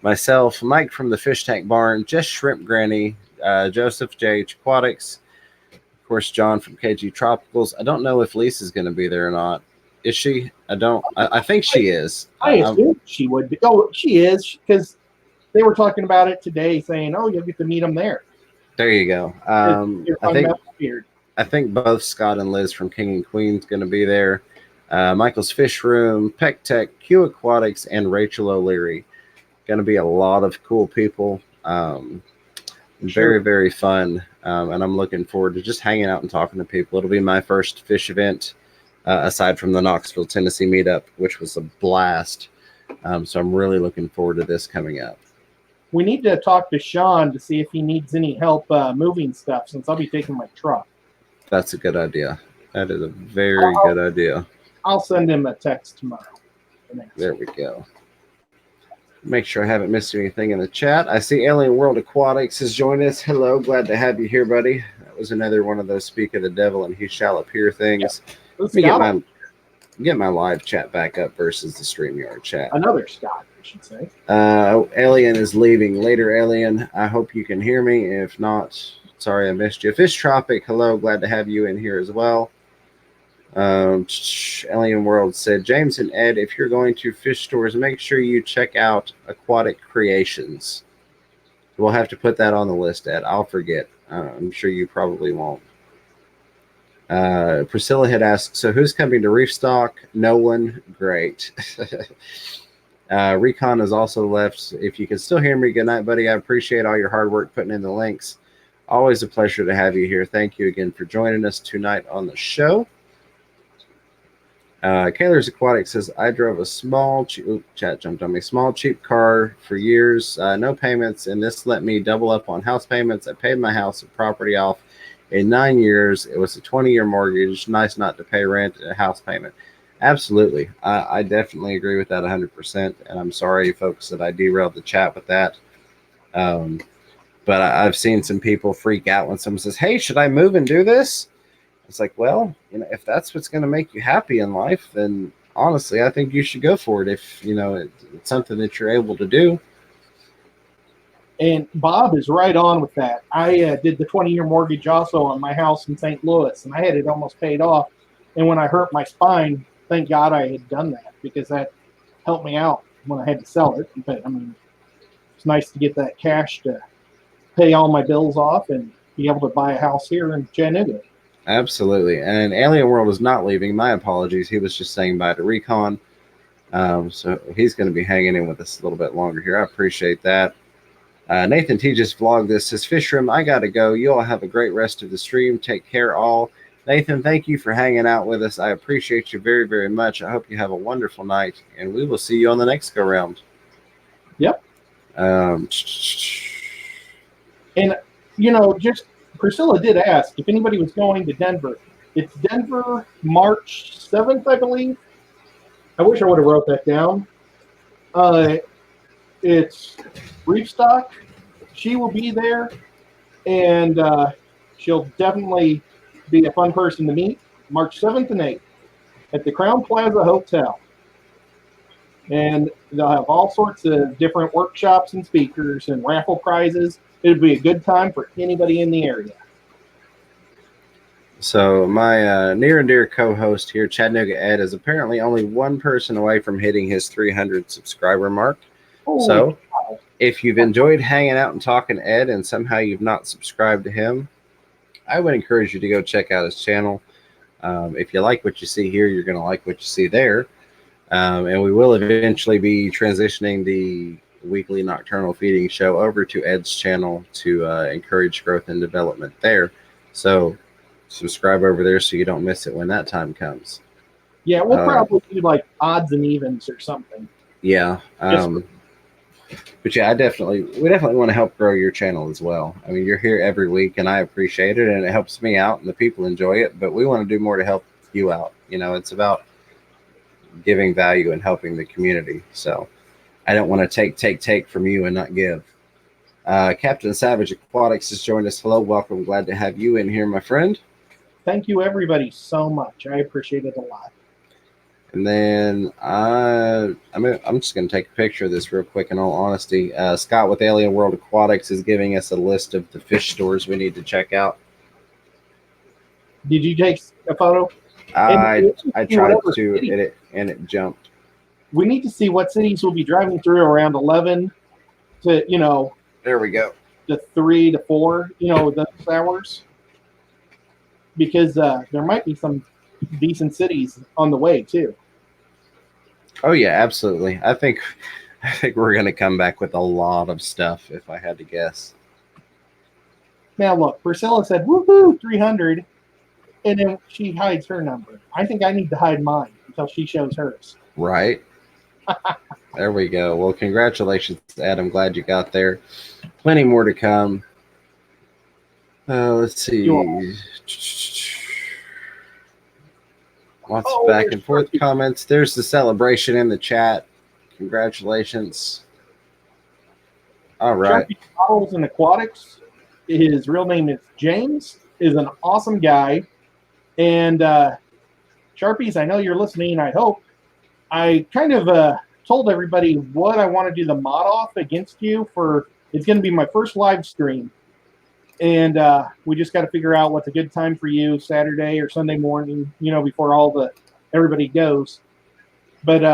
Myself, Mike from the Fish Tank Barn, Just Shrimp Granny, Joseph JH Aquatics, of course, John from KG Tropicals. I don't know if Lisa's going to be there or not. Is she? I think she is. I assume she would be. Oh, she is, because they were talking about it today, saying, "Oh, you'll get to meet them there." There you go. I think both Scott and Liz from King and Queen's going to be there. Michael's Fish Room, Peck Tech, Q Aquatics, and Rachel O'Leary. Going to be a lot of cool people. Very, very fun. And I'm looking forward to just hanging out and talking to people. It'll be my first fish event, aside from the Knoxville, Tennessee meetup, which was a blast. So I'm really looking forward to this coming up. We need to talk to Sean to see if he needs any help moving stuff, since I'll be taking my truck. That's a good idea. That is a very good idea. I'll send him a text tomorrow. There we go. Make sure I haven't missed anything in the chat. I see Alien World Aquatics has joined us. Hello, glad to have you here, buddy. That was another one of those speak of the devil and he shall appear things. Yeah. Let me get my live chat back up versus the StreamYard chat. Another Scott, I should say. Alien is leaving later, Alien. I hope you can hear me. If not, sorry I missed you. Fish Tropic, hello, glad to have you in here as well. Alien World said, James and Ed, if you're going to fish stores, make sure you check out Aquatic Creations. We'll have to put that on the list, Ed. I'll forget. I'm sure you probably won't. Priscilla had asked, so who's coming to Reef Stock? No one. Great. Recon has also left. If you can still hear me, good night, buddy. I appreciate all your hard work putting in the links. Always a pleasure to have you here. Thank you again for joining us tonight on the show. Kaler's Aquatic says, I drove a chat jumped on me, small cheap car for years, no payments, and this let me double up on house payments. I paid my house and property off in 9 years. It was a 20-year mortgage. Nice not to pay rent and a house payment. Absolutely. I definitely agree with that 100%. And I'm sorry, folks, that I derailed the chat with that. But I've seen some people freak out when someone says, hey, should I move and do this? It's like, well, if that's what's going to make you happy in life, then honestly, I think you should go for it if, it's something that you're able to do. And Bob is right on with that. I did the 20-year mortgage also on my house in St. Louis, and I had it almost paid off. And when I hurt my spine, thank God I had done that, because that helped me out when I had to sell it. But, I mean, it's nice to get that cash to pay all my bills off and be able to buy a house here in Chattanooga. Absolutely. And Alien World is not leaving. My apologies. He was just saying bye to Recon. So he's going to be hanging in with us a little bit longer here. I appreciate that. Nathan T just vlogged this. Says, Fishroom, I got to go. You all have a great rest of the stream. Take care all. Nathan, thank you for hanging out with us. I appreciate you very, very much. I hope you have a wonderful night, and we will see you on the next go-round. Yep. And, just Priscilla did ask if anybody was going to Denver. It's Denver, March 7th, I believe. I wish I would have wrote that down. It's Reefstock. She will be there, and she'll definitely be a fun person to meet. March 7th and 8th at the Crown Plaza Hotel. And they'll have all sorts of different workshops and speakers and raffle prizes. It'd be a good time for anybody in the area. So my near and dear co-host here, Chattanooga Ed, is apparently only one person away from hitting his 300 subscriber mark. So if you've enjoyed hanging out and talking to Ed and somehow you've not subscribed to him, I would encourage you to go check out his channel. If you like what you see here, you're going to like what you see there. And we will eventually be transitioning the weekly Nocturnal feeding show over to Ed's channel to encourage growth and development there. So subscribe over there so you don't miss it when that time comes. Yeah, we'll probably do like odds and evens or something. Yeah. But yeah, we definitely want to help grow your channel as well. I mean, you're here every week and I appreciate it and it helps me out and the people enjoy it, but we want to do more to help you out. It's about giving value and helping the community. So I don't want to take from you and not give. Captain Savage Aquatics has joined us. Hello, welcome. Glad to have you in here, my friend. Thank you, everybody, so much. I appreciate it a lot. And then I'm just going to take a picture of this real quick. In all honesty, Scott with Alien World Aquatics is giving us a list of the fish stores we need to check out. Did you take a photo? I tried to, and it jumped. We need to see what cities we'll be driving through around 11 to, There we go. To 3 to 4, those hours. Because there might be some decent cities on the way too. Oh yeah, absolutely. I think we're going to come back with a lot of stuff if I had to guess. Now look, Priscilla said woohoo 300 and then she hides her number. I think I need to hide mine until she shows hers. Right. There we go. Well, congratulations, Ed. I'm glad you got there. Plenty more to come. Let's see. Lots of back and forth comments. There's the celebration in the chat. Congratulations. All right. Sharpie Models and Aquatics. His real name is James. Is an awesome guy. And Sharpies, I know you're listening. I hope. I kind of told everybody what I want to do the mod off against you for. It's going to be my first live stream. And we just got to figure out what's a good time for you, Saturday or Sunday morning, before everybody goes. But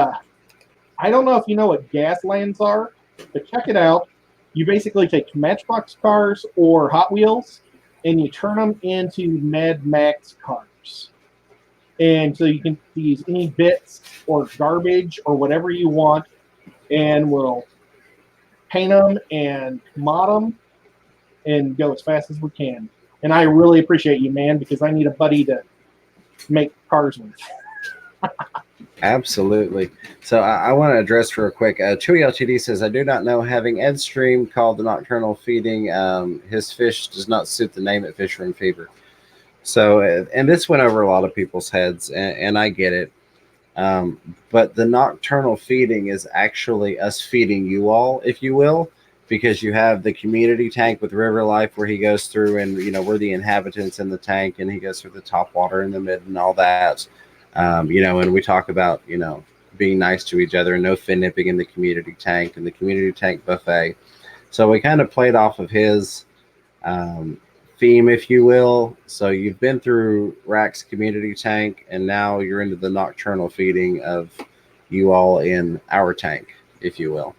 I don't know if you know what Gaslands are, but check it out. You basically take Matchbox cars or Hot Wheels, and you turn them into Mad Max cars. And so you can use any bits or garbage or whatever you want, and we'll paint them and mod them and go as fast as we can. And I really appreciate you, man, because I need a buddy to make cars with. Absolutely. So I want to address real quick. Chewy LTD says, I do not know. Having Ed stream called the Nocturnal Feeding, his fish does not suit the name at Fisher and Fever. So, and this went over a lot of people's heads, and I get it. But the Nocturnal Feeding is actually us feeding you all, if you will, because you have the community tank with River Life where he goes through and, we're the inhabitants in the tank and he goes through the top water in the mid and all that. And we talk about, being nice to each other and no fin nipping in the community tank and the community tank buffet. So we kind of played off of his theme, if you will. So you've been through Rack's community tank and now you're into the nocturnal feeding of you all in our tank, if you will.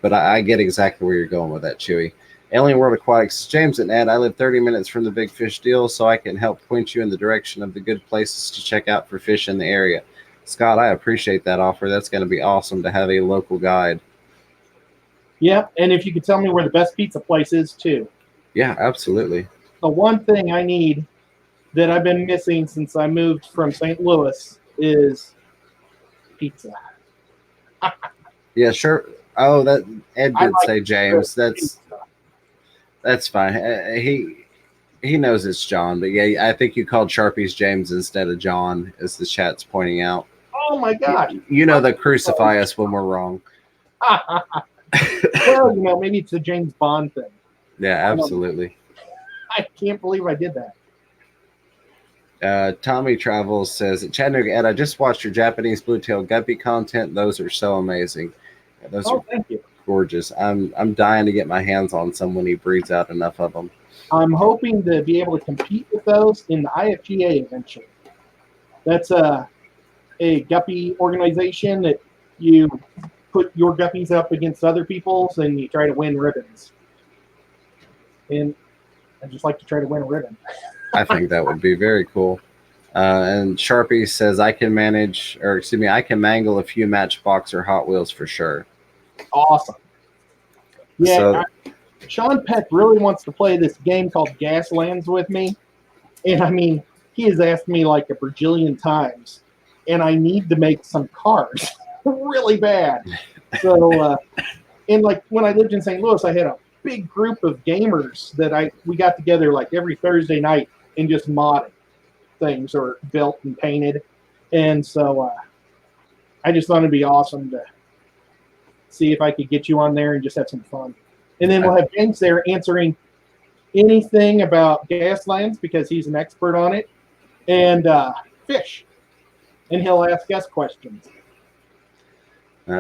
But I get exactly where you're going with that, Chewy. Alien World Aquatics, James and Ed, I live 30 minutes from the big fish deal, so I can help point you in the direction of the good places to check out for fish in the area. Scott, I appreciate that offer. That's going to be awesome to have a local guide. Yeah, and if you could tell me where the best pizza place is, too. Yeah, absolutely. The one thing I need that I've been missing since I moved from St. Louis is pizza. Yeah, sure. Oh, that Ed did say James. That's fine. He knows it's John, but yeah, I think you called Sharpies James instead of John, as the chat's pointing out. Oh my gosh! You know they crucify us when we're wrong. Well, maybe it's a James Bond thing. Yeah, absolutely. I can't believe I did that. Tommy Travels says, Chattanooga Ed, I just watched your Japanese blue-tailed guppy content. Those are so amazing. Those are thank you. Gorgeous. I'm dying to get my hands on some when he breeds out enough of them. I'm hoping to be able to compete with those in the IFGA eventually. That's a guppy organization that you put your guppies up against other people's and you try to win ribbons. And I just like to try to win a ribbon. I think that would be very cool. And Sharpie says I can mangle a few Matchbox or Hot Wheels for sure. Awesome. Yeah, Sean Peck really wants to play this game called Gaslands with me. And he has asked me like a bajillion times. And I need to make some cars really bad. So, when I lived in St. Louis, I had a big group of gamers that we got together like every Thursday night and just modded things or built and painted. And so I just thought it'd be awesome to see if I could get you on there and just have some fun. And then we'll have James there answering anything about Gaslands because he's an expert on it, and fish. And he'll ask us questions.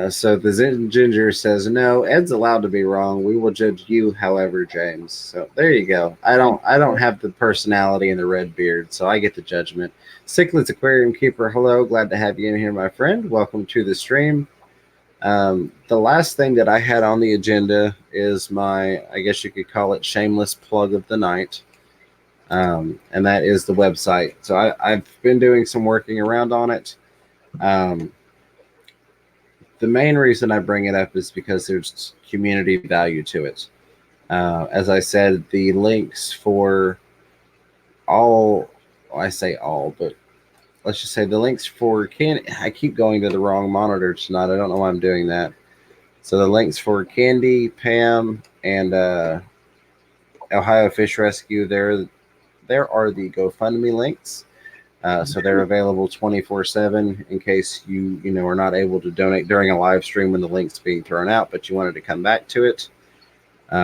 So the Ginger says, no, Ed's allowed to be wrong. We will judge you, however, James. So there you go. I don't have the personality and the red beard, so I get the judgment. Cichlids Aquarium Keeper, hello. Glad to have you in here, my friend. Welcome to the stream. The last thing that I had on the agenda is my, I guess you could call it shameless plug of the night. And that is the website. So I've been doing some working around on it. The main reason I bring it up is because there's community value to it. As I said, the links for but let's just say the links for I keep going to the wrong monitor tonight. I don't know why I'm doing that. So the links for Candy, Pam, and Ohio Fish Rescue, there are the GoFundMe links. So they're available 24/7 in case you are not able to donate during a live stream when the link's being thrown out, but you wanted to come back to it.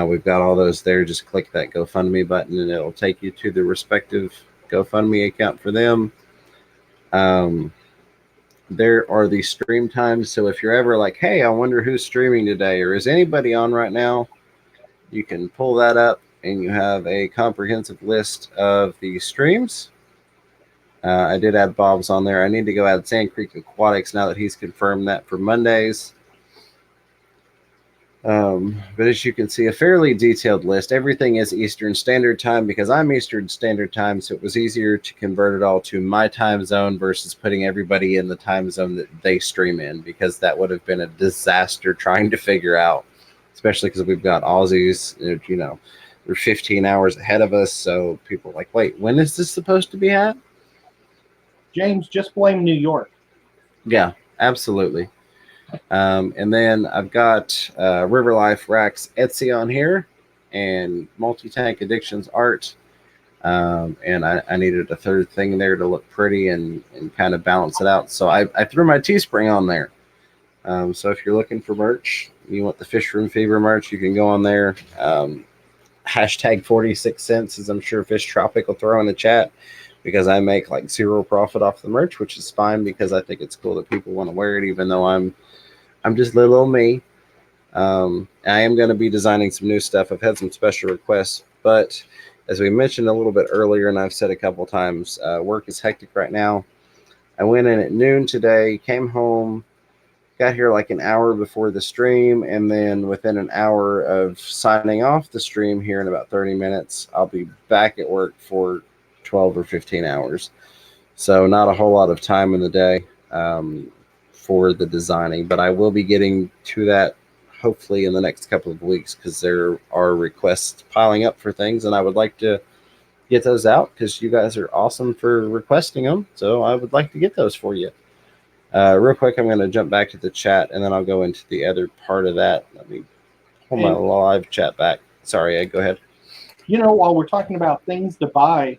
We've got all those there. Just click that GoFundMe button and it'll take you to the respective GoFundMe account for them. There are the stream times. So if you're ever like, hey, I wonder who's streaming today, or is anybody on right now, you can pull that up and you have a comprehensive list of the streams. I did add Bob's on there. I need to go add Sand Creek Aquatics now that he's confirmed that for Mondays. But as you can see, a fairly detailed list. Everything is Eastern Standard Time because I'm Eastern Standard Time, so it was easier to convert it all to my time zone versus putting everybody in the time zone that they stream in, because that would have been a disaster trying to figure out, especially because we've got Aussies, they're 15 hours ahead of us, so people are like, wait, when is this supposed to be at? James, just blame New York. Yeah, absolutely. And then I've got River Life Racks Etsy on here and Multi Tank Addictions art. And I needed a third thing there to look pretty and kind of balance it out. So I threw my Teespring on there. So if you're looking for merch, you want the Fish Room Fever merch, you can go on there. Hashtag 46 cents, as I'm sure Fish Tropic will throw in the chat, because I make like zero profit off the merch, which is fine because I think it's cool that people want to wear it, even though I'm just little old me. I am going to be designing some new stuff. I've had some special requests, but as we mentioned a little bit earlier, and I've said a couple times, work is hectic right now. I went in at noon today, came home, got here like an hour before the stream, and then within an hour of signing off the stream here in about 30 minutes, I'll be back at work for 12 or 15 hours. So not a whole lot of time in the day for the designing, but I will be getting to that hopefully in the next couple of weeks, because there are requests piling up for things, and I would like to get those out because you guys are awesome for requesting them. So I would like to get those for you. Real quick, I'm going to jump back to the chat, and then I'll go into the other part of that. Let me pull my live chat back. Sorry, Ed, go ahead. You know, while we're talking about things to buy,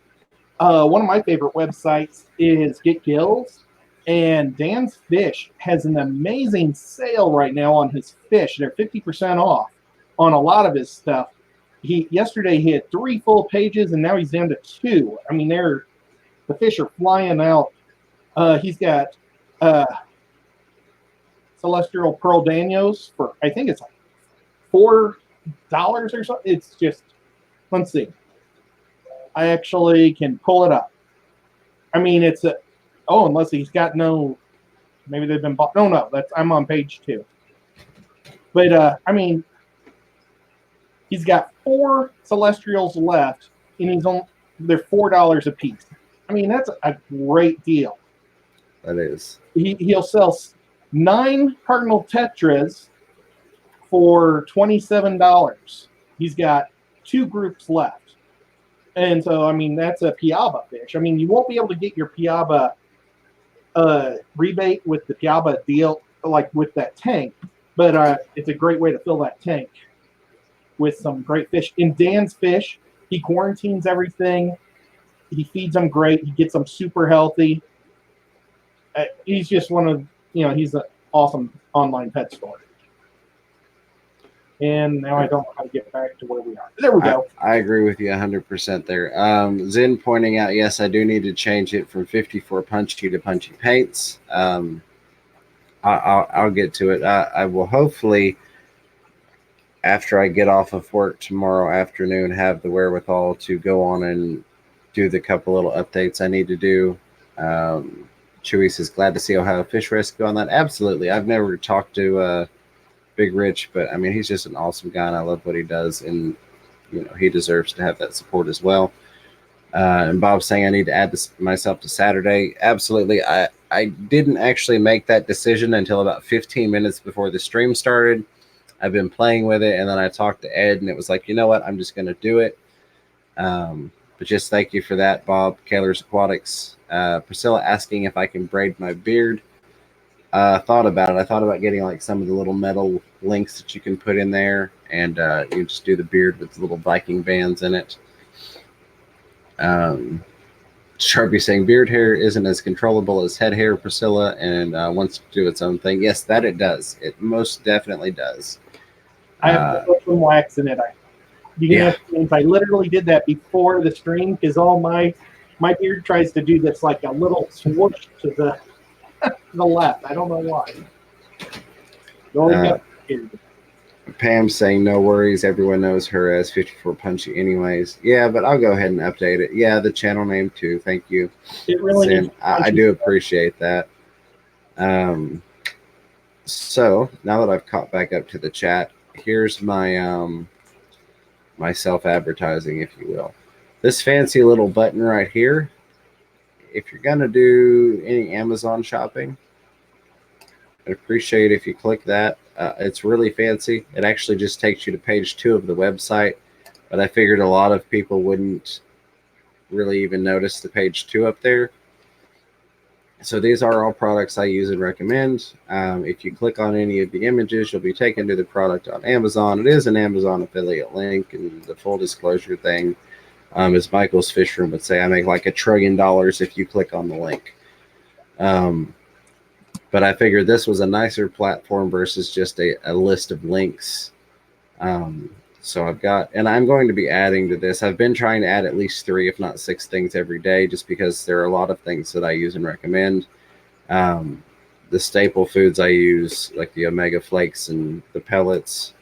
one of my favorite websites is Get Gills, and Dan's Fish has an amazing sale right now on his fish. They're 50% off on a lot of his stuff. Yesterday he had 3 full pages, and now he's down to 2. I mean, the fish are flying out. He's got Celestial Pearl Danios for, I think it's like $4 or something. It's just, let's see. I actually can pull it up. I mean, it's unless he's got maybe they've been bought. No, I'm on page 2. But I mean, he's got 4 Celestials left, and they're $4 a piece. I mean, that's a great deal. That is. He'll sell 9 Cardinal Tetras for $27. He's got 2 groups left. And so, I mean, that's a Piaba fish. I mean, you won't be able to get your Piaba rebate with the Piaba deal, like with that tank, but it's a great way to fill that tank with some great fish. In Dan's Fish, he quarantines everything. He feeds them great. He gets them super healthy. He's just he's an awesome online pet store. And now I don't know how to get back to where we are. There we go. I agree with you 100% there. Zen pointing out, yes, I do need to change it from 54 Punchy to Punchy Paints. I'll get to it. I will hopefully, after I get off of work tomorrow afternoon, have the wherewithal to go on and do the couple little updates I need to do. Chewy says, glad to see Ohio Fish Rescue on that. Absolutely. I've never talked to Big Rich, but I mean, he's just an awesome guy, and I love what he does, and he deserves to have that support as well. And Bob's saying I need to add myself to Saturday. Absolutely. I didn't actually make that decision until about 15 minutes before the stream started. I've been playing with it, and then I talked to Ed, and it was like, you know what, I'm just going to do it. But just thank you for that, Bob. Kaler's Aquatics. Priscilla asking if I can braid my beard. Thought about it. I thought about getting like some of the little metal links that you can put in there, and you just do the beard with the little Viking bands in it. Sharpie saying beard hair isn't as controllable as head hair, Priscilla, and wants to do its own thing. Yes, that it does. It most definitely does. I have to put some wax in it. I literally did that before the stream because all my beard tries to do this like a little swoosh to the left. I don't know why. Pam saying no worries. Everyone knows her as 54 Punchy anyways. Yeah, but I'll go ahead and update it. Yeah, the channel name too. Thank you. It really is. I do appreciate that. So now that I've caught back up to the chat, here's my my self-advertising, if you will. This fancy little button right here. If you're gonna do any Amazon shopping, I'd appreciate if you click that. It's really fancy. It actually just takes you to page 2 of the website, but I figured a lot of people wouldn't really even notice the page 2 up there. So these are all products I use and recommend. If you click on any of the images, you'll be taken to the product on Amazon. It is an Amazon affiliate link, and the full disclosure thing, as Michael's Fish Room would say, I make like $1 trillion if you click on the link. But I figured this was a nicer platform versus just a list of links. So I've got, and I'm going to be adding to this. I've been trying to add at least 3, if not 6 things every day, just because there are a lot of things that I use and recommend. The staple foods I use, like the omega flakes and the pellets.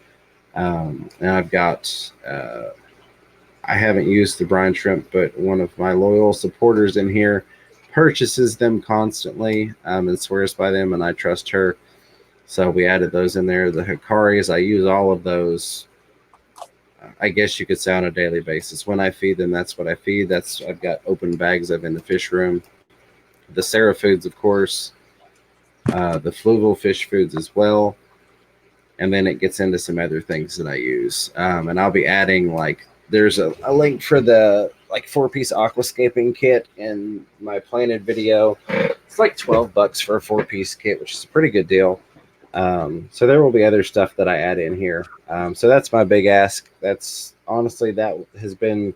And I've got, I haven't used the brine shrimp, but one of my loyal supporters in here purchases them constantly and swears by them, and I trust her. So we added those in there. The hikaris, I use all of those. I guess you could say on a daily basis. When I feed them, that's what I feed. I've got open bags of in the fish room. The Sarah foods, of course. The fluval fish foods as well. And then it gets into some other things that I use. And I'll be adding, like, there's a link for the like 4-piece aquascaping kit in my planted video. It's like $12 for a 4-piece kit, which is a pretty good deal. So there will be other stuff that I add in here. So that's my big ask. That's honestly, that has been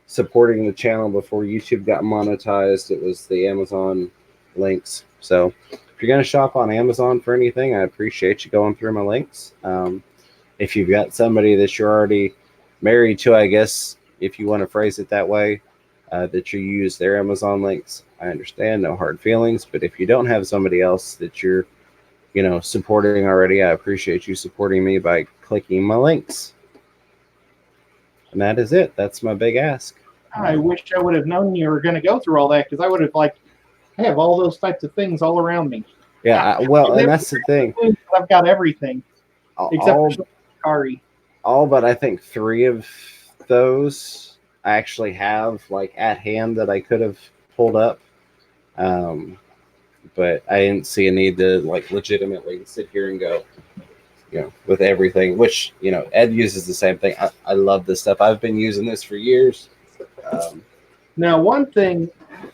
supporting the channel before YouTube got monetized. It was the Amazon links. So if you're going to shop on Amazon for anything, I appreciate you going through my links. If you've got somebody that you're already married to, I guess, if you want to phrase it that way, that you use their Amazon links, I understand, no hard feelings. But if you don't have somebody else that you're supporting already, I appreciate you supporting me by clicking my links. And that is it. That's my big ask. I wish I would have known you were going to go through all that, because I would have have all those types of things all around me. Yeah, and that's the thing. I've got everything except for hikari. All but I think 3 of those I actually have like at hand that I could have pulled up. But I didn't see a need to like legitimately sit here and go, with everything, which, Ed uses the same thing. I love this stuff. I've been using this for years. Now, one thing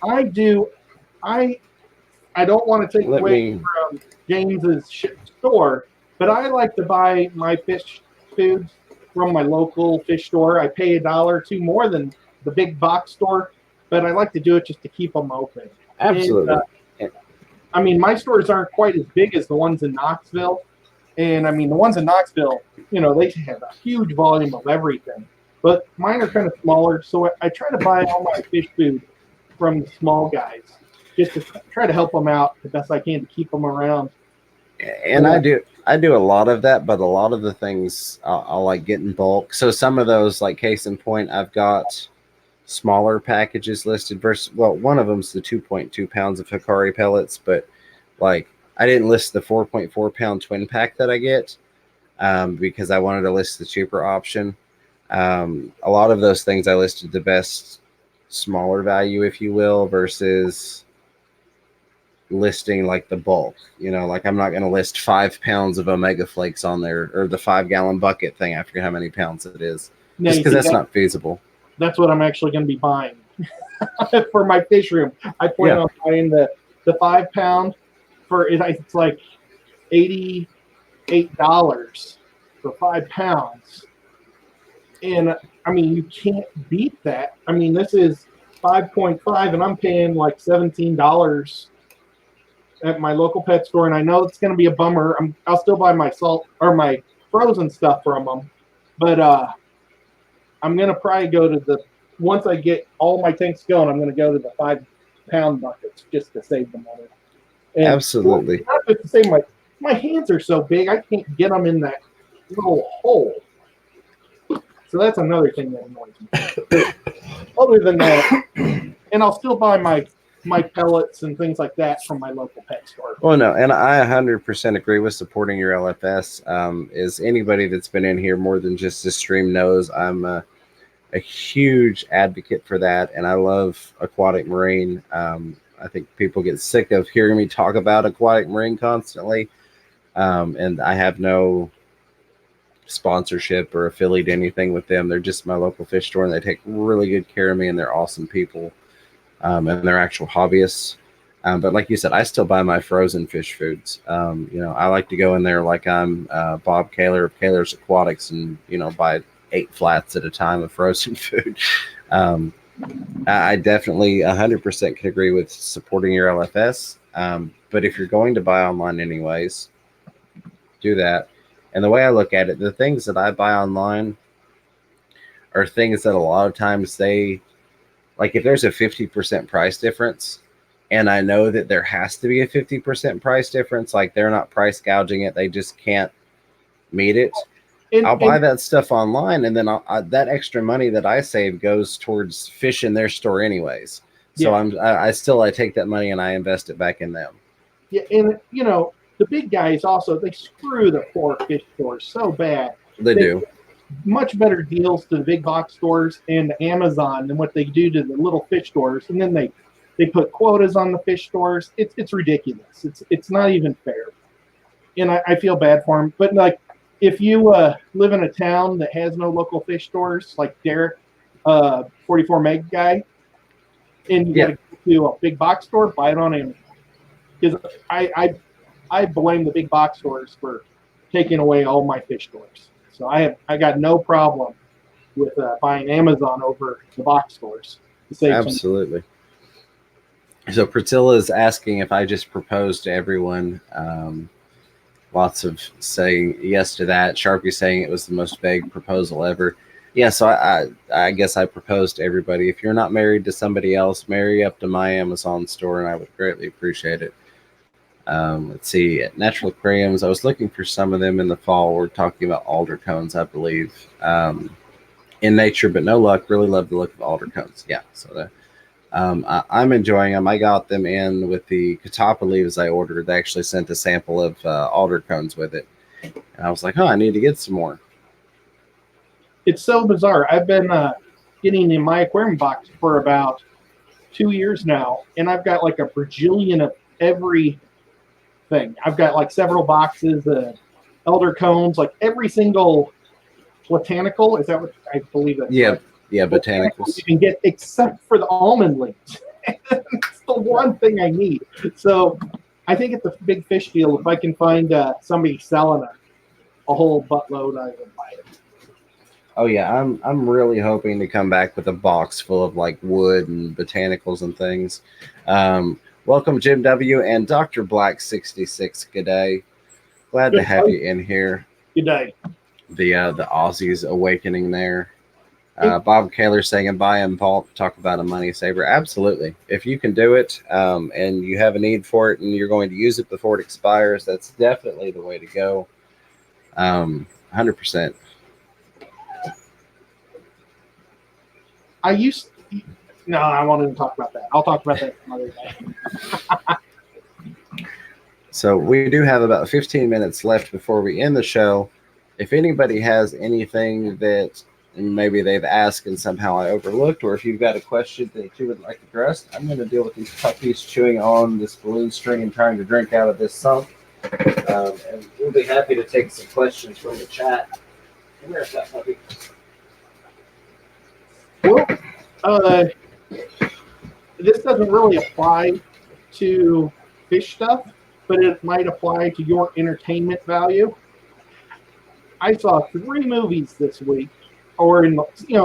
I do, I don't want to take away from James's store, but I like to buy my fish foods from my local fish store. I pay $1 or $2 more than the big box store, but I like to do it just to keep them open. Absolutely. And, my stores aren't quite as big as the ones in Knoxville. And, the ones in Knoxville, they have a huge volume of everything. But mine are kind of smaller, so I try to buy all my fish food from the small guys, just to try to help them out the best I can to keep them around. And I do a lot of that, but a lot of the things I'll like get in bulk. So some of those, like case in point, I've got smaller packages listed versus, one of them's the 2.2 pounds of hikari pellets, but like I didn't list the 4.4 pound twin pack that I get because I wanted to list the cheaper option. A lot of those things I listed the best smaller value, if you will, versus listing like the bulk. Like I'm not going to list 5 pounds of omega flakes on there, or the 5-gallon bucket thing. I forget how many pounds it is, just because that's not feasible. That's what I'm actually going to be buying for my fish room. I plan on buying the 5 pound for it's like $88 for 5 pounds. And you can't beat that. This is 5.5 and I'm paying like $17 at my local pet store. And I know it's going to be a bummer. I'll still buy my salt or my frozen stuff from them. But I'm going to probably go to once I get all my tanks going, I'm going to go to the 5 pound buckets just to save the money. And absolutely. Not just to say my hands are so big, I can't get them in that little hole. So that's another thing that annoys me. Other than that, and I'll still buy my pellets and things like that from my local pet store. Well, no, and I 100% agree with supporting your LFS. Is anybody that's been in here more than just this stream knows I'm a huge advocate for that, and I love aquatic marine. I think people get sick of hearing me talk about aquatic marine constantly, and I have no sponsorship or affiliate anything with them. They're just my local fish store, and they take really good care of me, and they're awesome people, and they're actual hobbyists. But like you said, I still buy my frozen fish foods. I like to go in there like I'm Bob Kaler of Kaler's Aquatics and, buy 8 flats at a time of frozen food. Um, I definitely 100% can agree with supporting your LFS. But if you're going to buy online anyways, do that. And the way I look at it, the things that I buy online are things that a lot of times like if there's a 50% price difference and I know that there has to be a 50% price difference, like they're not price gouging it, they just can't meet it. I'll buy that stuff online, and then that extra money that I save goes towards fish in their store anyways. So I take that money and I invest it back in them. Yeah, and the big guys also, they screw the poor fish stores so bad. They do much better deals to the big box stores and Amazon than what they do to the little fish stores, and then they put quotas on the fish stores. It's ridiculous. It's not even fair, and I feel bad for them. But like, if you live in a town that has no local fish stores, like Derek, 44 meg guy, and you got to go to a big box store, buy it on Amazon. Because I blame the big box stores for taking away all my fish stores. So I got no problem with buying Amazon over the box stores. Absolutely. So Priscilla is asking if I just proposed to everyone. Lots of saying yes to that. Sharpie saying it was the most vague proposal ever. Yeah, so I guess I proposed to everybody. If you're not married to somebody else, marry up to my Amazon store, and I would greatly appreciate it. Let's see, at Natural Aquariums, I was looking for some of them in the fall. We're talking about alder cones, I believe, in nature, but no luck. Really love the look of alder cones. Yeah, so I'm enjoying them. I got them in with the catappa leaves I ordered. They actually sent a sample of alder cones with it. And I was like, I need to get some more. It's so bizarre. I've been getting in my aquarium box for about 2 years now, and I've got like a bajillion of every thing. I've got like several boxes of elder cones, like every single botanical. Is that what I believe it? Yeah, botanicals. You can get except for the almond leaves. It's the one thing I need. So I think it's a big fish deal. If I can find somebody selling a whole buttload, I will buy it. Oh yeah, I'm really hoping to come back with a box full of like wood and botanicals and things. Welcome Jim W and Dr. Black 66. Good day. Glad to have you in here. Good day. The Aussies awakening there. Bob Kaler saying buy and talk about a money saver. Absolutely. If you can do it and you have a need for it and you're going to use it before it expires, that's definitely the way to go. 100%. No, I won't even talk about that. I'll talk about that another day. So we do have about 15 minutes left before we end the show. If anybody has anything that maybe they've asked and somehow I overlooked, or if you've got a question that you would like addressed, I'm going to deal with these puppies chewing on this balloon string and trying to drink out of this sump. And we'll be happy to take some questions from the chat. Where's that puppy? Well, this doesn't really apply to fish stuff, but it might apply to your entertainment value. I saw 3 movies this week, or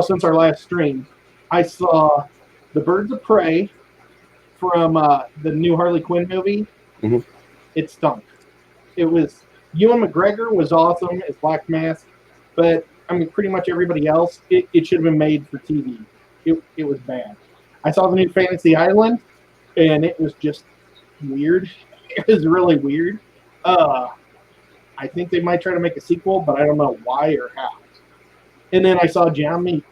since our last stream. I saw The Birds of Prey from the new Harley Quinn movie. Mm-hmm. It stunk. It was Ewan McGregor was awesome as Black Mask, but I mean, pretty much everybody else, it should have been made for TV. It was bad. I saw the new Fantasy Island, and it was just weird. It was really weird. I think they might try to make a sequel, but I don't know why or how. And then I saw John.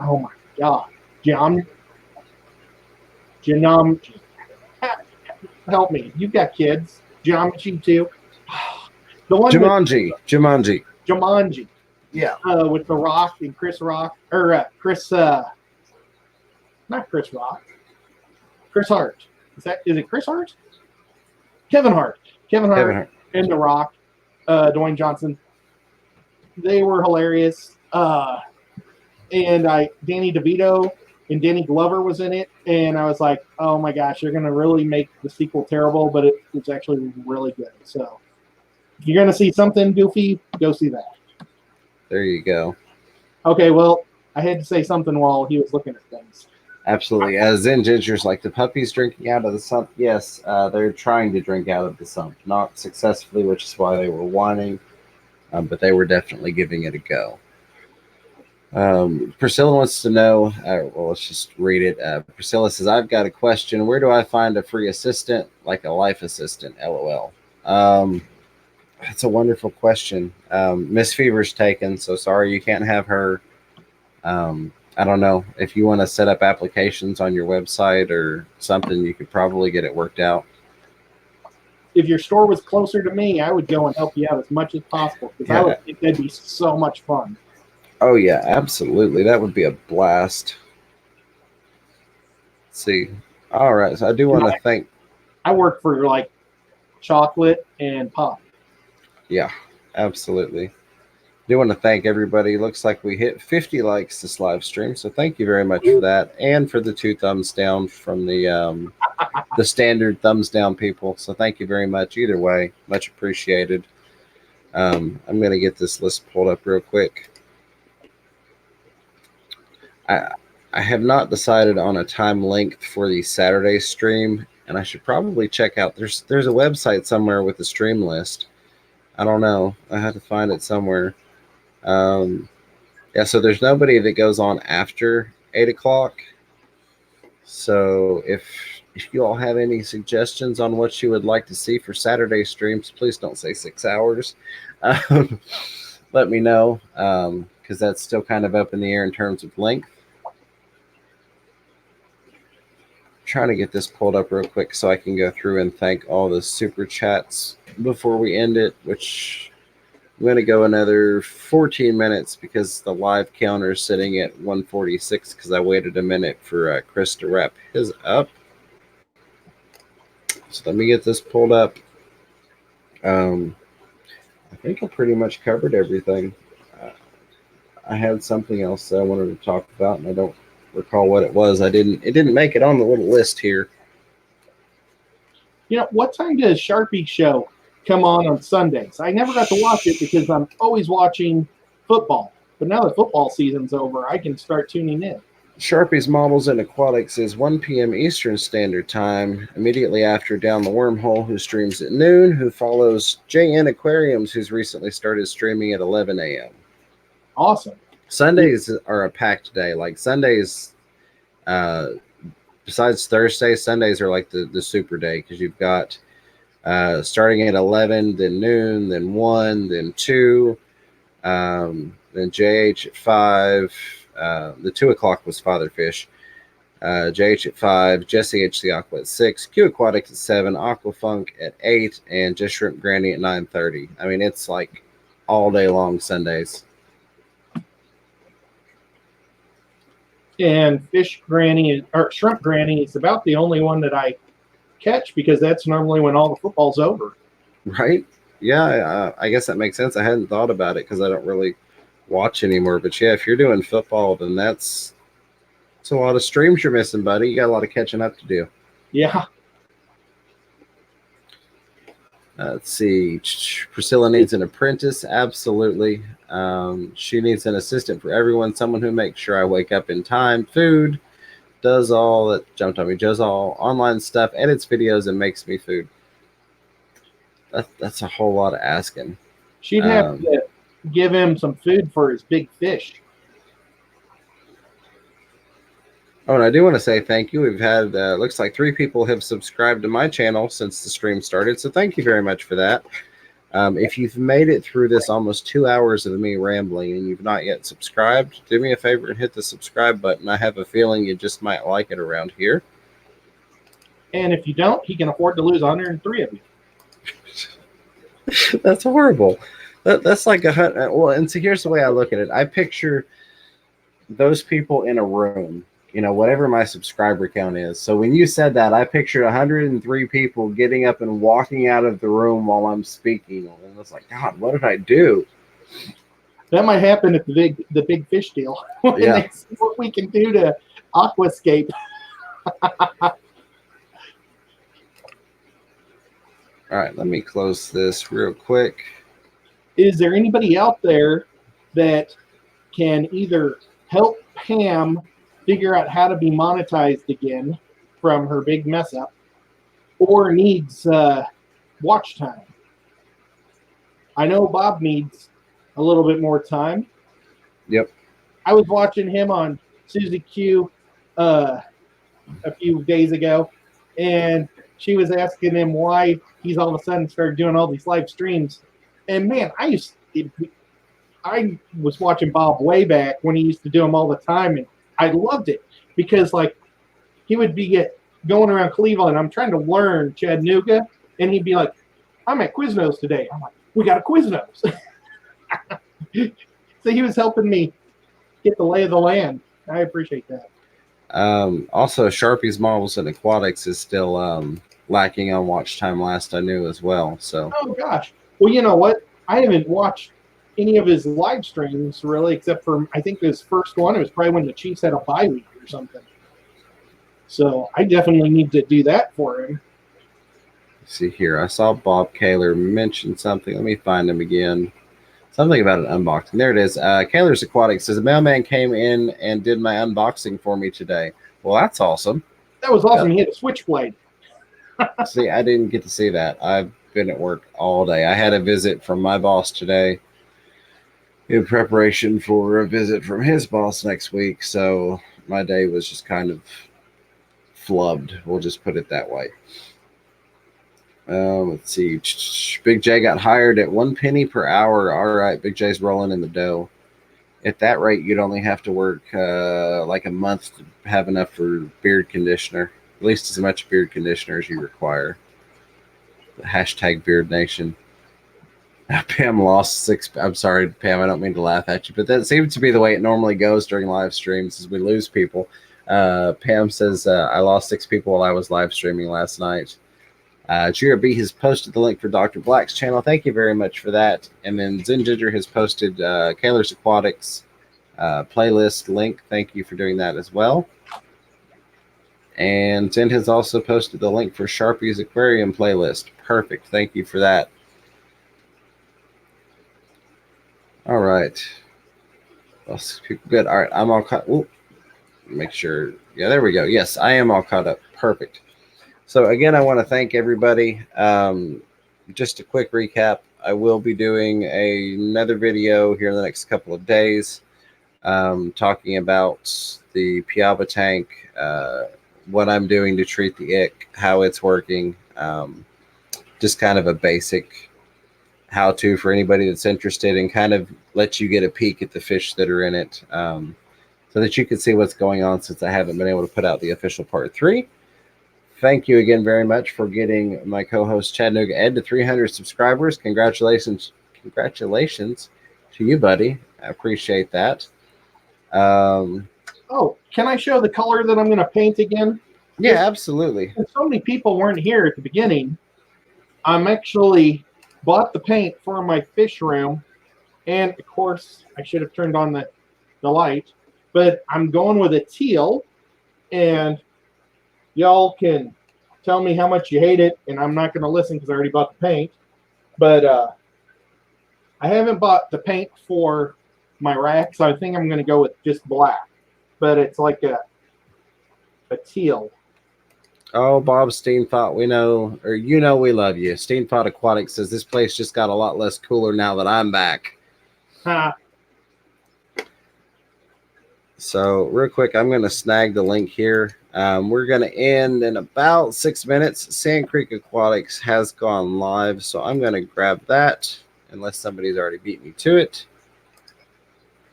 Oh my God, John. Help me. You've got kids. Geometry too. The one Jumanji. Yeah. With The Rock and Chris Rock, or not Chris Rock. Chris Hart. Is it Chris Hart? Kevin Hart and The Rock, Dwayne Johnson. They were hilarious. And Danny DeVito and Danny Glover was in it, and I was like, oh my gosh, they're gonna really make the sequel terrible, but it's actually really good. So if you're gonna see something goofy, go see that. There you go. Okay, well, I had to say something while he was looking at things. Absolutely. As in Ginger's like the puppies drinking out of the sump. Yes, they're trying to drink out of the sump, not successfully, which is why they were whining, but they were definitely giving it a go. Priscilla wants to know, well, let's just read it. Priscilla says, I've got a question. Where do I find a free assistant, like a life assistant? LOL. That's a wonderful question. Miss Fever's taken, so sorry you can't have her. I don't know. If you want to set up applications on your website or something, you could probably get it worked out. If your store was closer to me, I would go and help you out as much as possible because I would think that'd be so much fun. Oh, yeah, absolutely. That would be a blast. Let's see. All right. So I do want to thank. I work for like chocolate and pop. Yeah, absolutely. I do want to thank everybody. Looks like we hit 50 likes this live stream. So thank you very much for that. And for the 2 thumbs down from the standard thumbs down people. So thank you very much. Either way, much appreciated. I'm going to get this list pulled up real quick. I have not decided on a time length for the Saturday stream, and I should probably check out. There's a website somewhere with the stream list. I don't know. I had to find it somewhere. Yeah, so there's nobody that goes on after 8 o'clock. So if you all have any suggestions on what you would like to see for Saturday streams, please don't say 6 hours. Let me know, because that's still kind of up in the air in terms of length. Trying to get this pulled up real quick so I can go through and thank all the super chats before we end it, which I'm going to go another 14 minutes because the live counter is sitting at 146 because I waited a minute for Chris to wrap his up. So let me get this pulled up. I think I pretty much covered everything. I had something else that I wanted to talk about, and I don't recall what it was. It didn't make it on the little list here. You know, what time does Sharpie show come on Sundays? I never got to watch it because I'm always watching football. But now that football season's over, I can start tuning in. Sharpie's Models and Aquatics is 1 p.m. Eastern Standard Time, immediately after Down the Wormhole, who streams at noon, who follows JN Aquariums, who's recently started streaming at 11 a.m. Awesome. Sundays are a packed day. Like Sundays, besides Thursday, Sundays are like the super day because you've got starting at 11, then noon, then 1, then 2, then JH at 5. The 2 o'clock was Fatherfish. JH at 5, Jesse H. the Aqua at 6, Q Aquatics at 7, Aquafunk at 8, and Just Shrimp Granny at 9:30. I mean, it's like all day long Sundays. And Shrimp Granny is about the only one that I catch because that's normally when all the football's over. Right? Yeah, I guess that makes sense. I hadn't thought about it because I don't really watch anymore. But yeah, if you're doing football, then that's a lot of streams you're missing, buddy. You got a lot of catching up to do. Yeah. Let's see. Priscilla needs an apprentice. Absolutely. She needs an assistant for everyone. Someone who makes sure I wake up in time. Food. Does all that. Jumped on me. Does all online stuff. Edits videos and makes me food. That's a whole lot of asking. She'd have to give him some food for his big fish. Oh, and I do want to say thank you. We've had, looks like 3 people have subscribed to my channel since the stream started. So thank you very much for that. If you've made it through this almost 2 hours of me rambling and you've not yet subscribed, do me a favor and hit the subscribe button. I have a feeling you just might like it around here. And if you don't, he can afford to lose 103 of you. That's horrible. That's like well, and so here's the way I look at it. I picture those people in a room, whatever my subscriber count is. So when you said that, I pictured 103 people getting up and walking out of the room while I'm speaking. And I was like, God, what did I do? That might happen at the big fish deal. Yeah. What we can do to Aquascape. All right, let me close this real quick. Is there anybody out there that can either help Pam figure out how to be monetized again from her big mess up, or needs watch time? I know Bob needs a little bit more time. Yep. I was watching him on Susie Q a few days ago, and she was asking him why he's all of a sudden started doing all these live streams. And man, I was watching Bob way back when he used to do them all the time, and I loved it because like he would be going around Cleveland. I'm trying to learn Chattanooga, and he'd be like, "I'm at Quiznos today." I'm like, "We got a Quiznos." So he was helping me get the lay of the land. I appreciate that. Also, Sharpie's Marvels and Aquatics is still lacking on watch time. Last I knew as well. So. Oh gosh. Well, you know what? I haven't watched any of his live streams really, except for I think his first one. It was probably when the Chiefs had a bye week or something. So I definitely need to do that for him. Let's see here. I saw Bob Kaler mention something. Let me find him again. Something about an unboxing. There it is. Kaler's Aquatics says, the mailman came in and did my unboxing for me today. Well, that's awesome. That was awesome. He had a switchblade. See, I didn't get to see that. I've been at work all day. I had a visit from my boss today in preparation for a visit from his boss next week. So my day was just kind of flubbed. We'll just put it that way. Let's see. Big J got hired at 1 penny per hour. All right, Big J's rolling in the dough. At that rate, you'd only have to work like a month to have enough for beard conditioner. At least as much beard conditioner as you require. Hashtag Beard Nation. Pam lost 6. I'm sorry, Pam. I don't mean to laugh at you, but that seems to be the way it normally goes during live streams, is we lose people. Pam says, I lost 6 people while I was live streaming last night. GRB has posted the link for Dr. Black's channel. Thank you very much for that. And then Zen Ginger has posted Kaler's Aquatics playlist link. Thank you for doing that as well. And Zen has also posted the link for Sharpie's Aquarium playlist. Perfect. Thank you for that. All right. Good. All right. I'm all caught. Ooh, make sure. Yeah, there we go. Yes, I am all caught up. Perfect. So again, I want to thank everybody. Just a quick recap. I will be doing another video here in the next couple of days talking about the Piaba tank, what I'm doing to treat the ick, how it's working, just kind of a basic how-to for anybody that's interested, and kind of let you get a peek at the fish that are in it so that you can see what's going on, since I haven't been able to put out the official part 3. Thank you again very much for getting my co-host Chattanooga Ed to 300 subscribers. Congratulations to you, buddy. I appreciate that. Oh, can I show the color that I'm going to paint again? Yeah, absolutely. So many people weren't here at the beginning. I'm actually bought the paint for my fish room, and of course I should have turned on the light, but I'm going with a teal, and y'all can tell me how much you hate it, and I'm not going to listen because I already bought the paint. But I haven't bought the paint for my rack, so I think I'm going to go with just black. But it's like a teal. Oh, Bob Steenfot, we know, or you know, we love you. Steenfot Aquatics says this place just got a lot less cooler now that I'm back. So real quick, I'm going to snag the link here. We're going to end in about 6 minutes. Sand Creek Aquatics has gone live, so I'm going to grab that unless somebody's already beat me to it.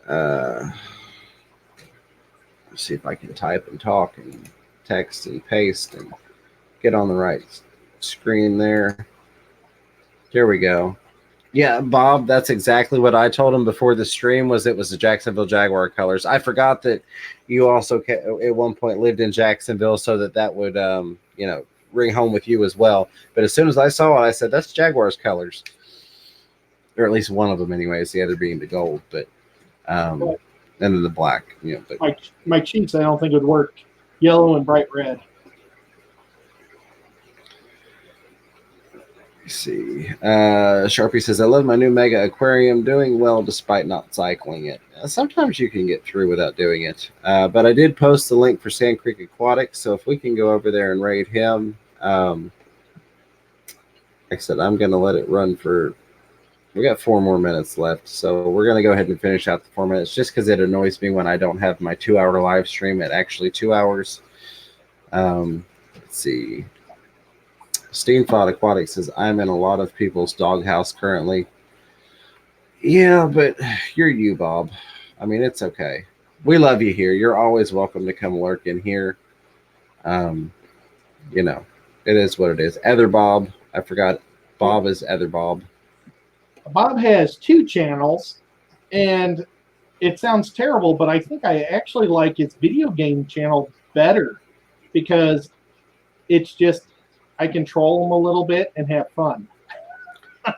Let's see if I can type and talk and text and paste and get on the right screen there. There we go. Yeah, Bob, that's exactly what I told him before the stream. It was the Jacksonville Jaguar colors. I forgot that you also at one point lived in Jacksonville, so that would ring home with you as well. But as soon as I saw it, I said, that's Jaguars colors, or at least one of them anyways, the other being the gold. But and then the black. But My cheeks, I don't think would work. Yellow and bright red. see. Sharpie says, I love my new Mega Aquarium, doing well despite not cycling it. Sometimes you can get through without doing it. But I did post the link for Sand Creek Aquatics, so if we can go over there and raid him, like I said, I'm going to let it run for... We got 4 more minutes left, so we're going to go ahead and finish out the 4 minutes, just because it annoys me when I don't have my 2-hour live stream at actually 2 hours. Let's see. Steamfod Aquatics says, I'm in a lot of people's doghouse currently. Yeah, but you're you, Bob. I mean, it's okay. We love you here. You're always welcome to come lurk in here. It is what it is. Ether Bob. I forgot. Bob is Ether Bob. Bob has 2 channels, and it sounds terrible, but I think I actually like his video game channel better because it's just I control him a little bit and have fun.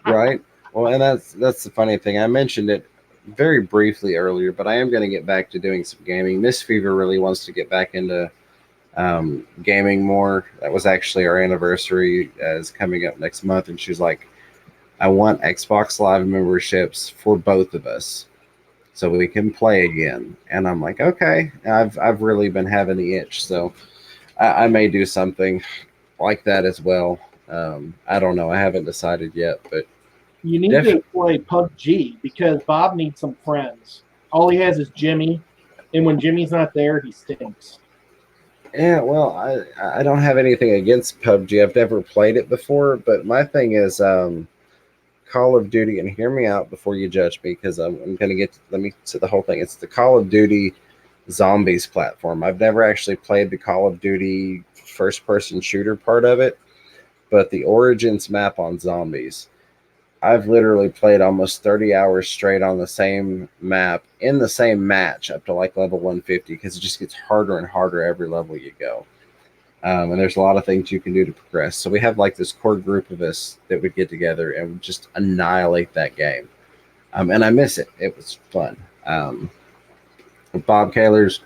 Right. Well, and that's the funny thing. I mentioned it very briefly earlier, but I am going to get back to doing some gaming. Miss Fever really wants to get back into gaming more. That was actually our anniversary is coming up next month, and she's like, I want Xbox Live memberships for both of us so we can play again. And I'm like, okay. I've really been having the itch, so I may do something like that as well. I don't know. I haven't decided yet, but you need to play PUBG because Bob needs some friends. All he has is Jimmy, and when Jimmy's not there, he stinks. Yeah, well, I don't have anything against PUBG. I've never played it before, but my thing is Call of Duty, and hear me out before you judge me, because I'm going to let me say the whole thing. It's the Call of Duty Zombies platform. I've never actually played the Call of Duty first-person shooter part of it, but the Origins map on Zombies, I've literally played almost 30 hours straight on the same map in the same match up to like level 150, because it just gets harder and harder every level you go. And there's a lot of things you can do to progress. So we have like this core group of us that would get together and would just annihilate that game. And I miss it. It was fun. Bob Kaler's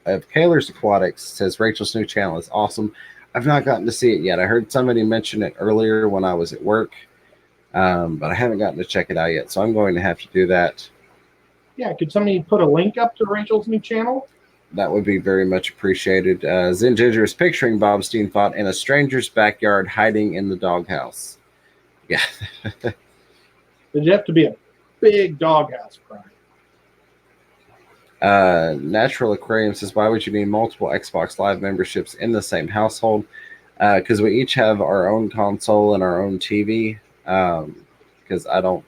Aquatics says Rachel's new channel is awesome. I've not gotten to see it yet. I heard somebody mention it earlier when I was at work, but I haven't gotten to check it out yet. So I'm going to have to do that. Yeah, could somebody put a link up to Rachel's new channel? That would be very much appreciated. Zen Ginger is picturing Bob Steenfot in a stranger's backyard hiding in the doghouse. Yeah. It'd have to be a big doghouse, Brian. Natural Aquarium says, why would you need multiple Xbox Live memberships in the same household? Because we each have our own console and our own TV. Because I don't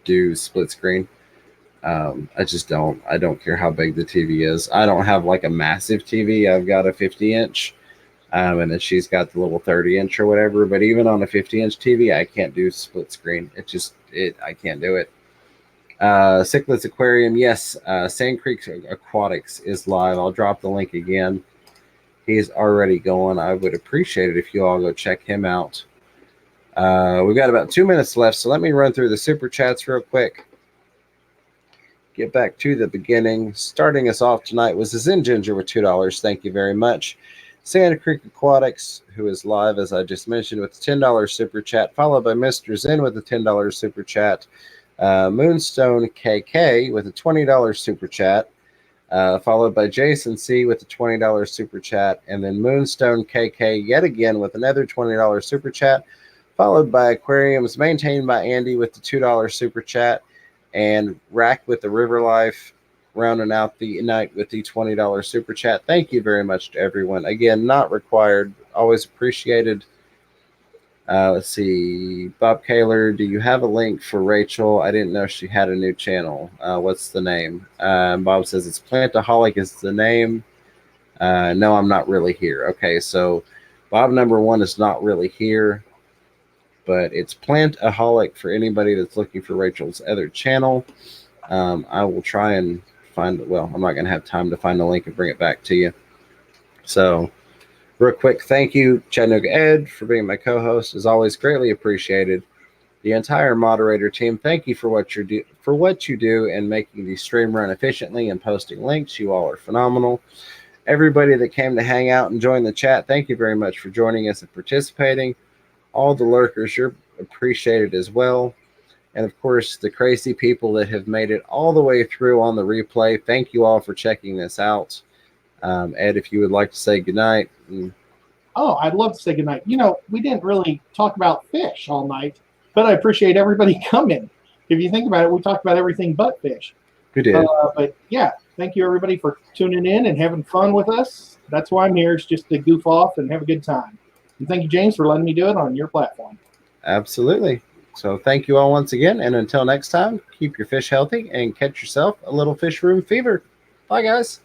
do split screen. I just don't. I don't care how big the TV is. I don't have like a massive TV. I've got a 50-inch, and then she's got the little 30-inch or whatever. But even on a 50-inch TV, I can't do split screen. I can't do it. Cichlets Aquarium, yes. Sand Creek Aquatics is live. I'll drop the link again. He's already going. I would appreciate it if you all go check him out. We've got about 2 minutes left, so let me run through the super chats real quick. Get back to the beginning. Starting us off tonight was the Zen Ginger with $2. Thank you very much. Sand Creek Aquatics, who is live, as I just mentioned, with a $10 super chat, followed by Mr. Zen with a $10 super chat. Moonstone KK with a $20 super chat, followed by Jason C with a $20 super chat, and then Moonstone KK yet again with another $20 super chat, followed by Aquariums Maintained by Andy with the $2 super chat, and Rack with the River Life rounding out the night with the $20 super chat. Thank you very much to everyone. Again, not required, always appreciated. Let's see. Bob Kaler, do you have a link for Rachel? I didn't know she had a new channel. What's the name? Bob says it's Plantaholic is the name. No, I'm not really here. Okay, so Bob number 1 is not really here, but it's Plantaholic for anybody that's looking for Rachel's other channel. I will try and find it. Well, I'm not going to have time to find the link and bring it back to you. So real quick, thank you, Chattanooga Ed, for being my co-host. As always, greatly appreciated. the entire moderator team, thank you for what you do and making the stream run efficiently and posting links. You all are phenomenal. Everybody that came to hang out and join the chat, thank you very much for joining us and participating. All the lurkers, you're appreciated as well. And of course, the crazy people that have made it all the way through on the replay, thank you all for checking this out. Ed, if you would like to say goodnight. Oh, I'd love to say goodnight. You know, we didn't really talk about fish all night, but I appreciate everybody coming. If you think about it, we talked about everything but fish. We did. But yeah, thank you everybody for tuning in and having fun with us. That's why I'm here, is just to goof off and have a good time. And thank you, James, for letting me do it on your platform. Absolutely. So thank you all once again. And until next time, keep your fish healthy and catch yourself a little fish room fever. Bye, guys.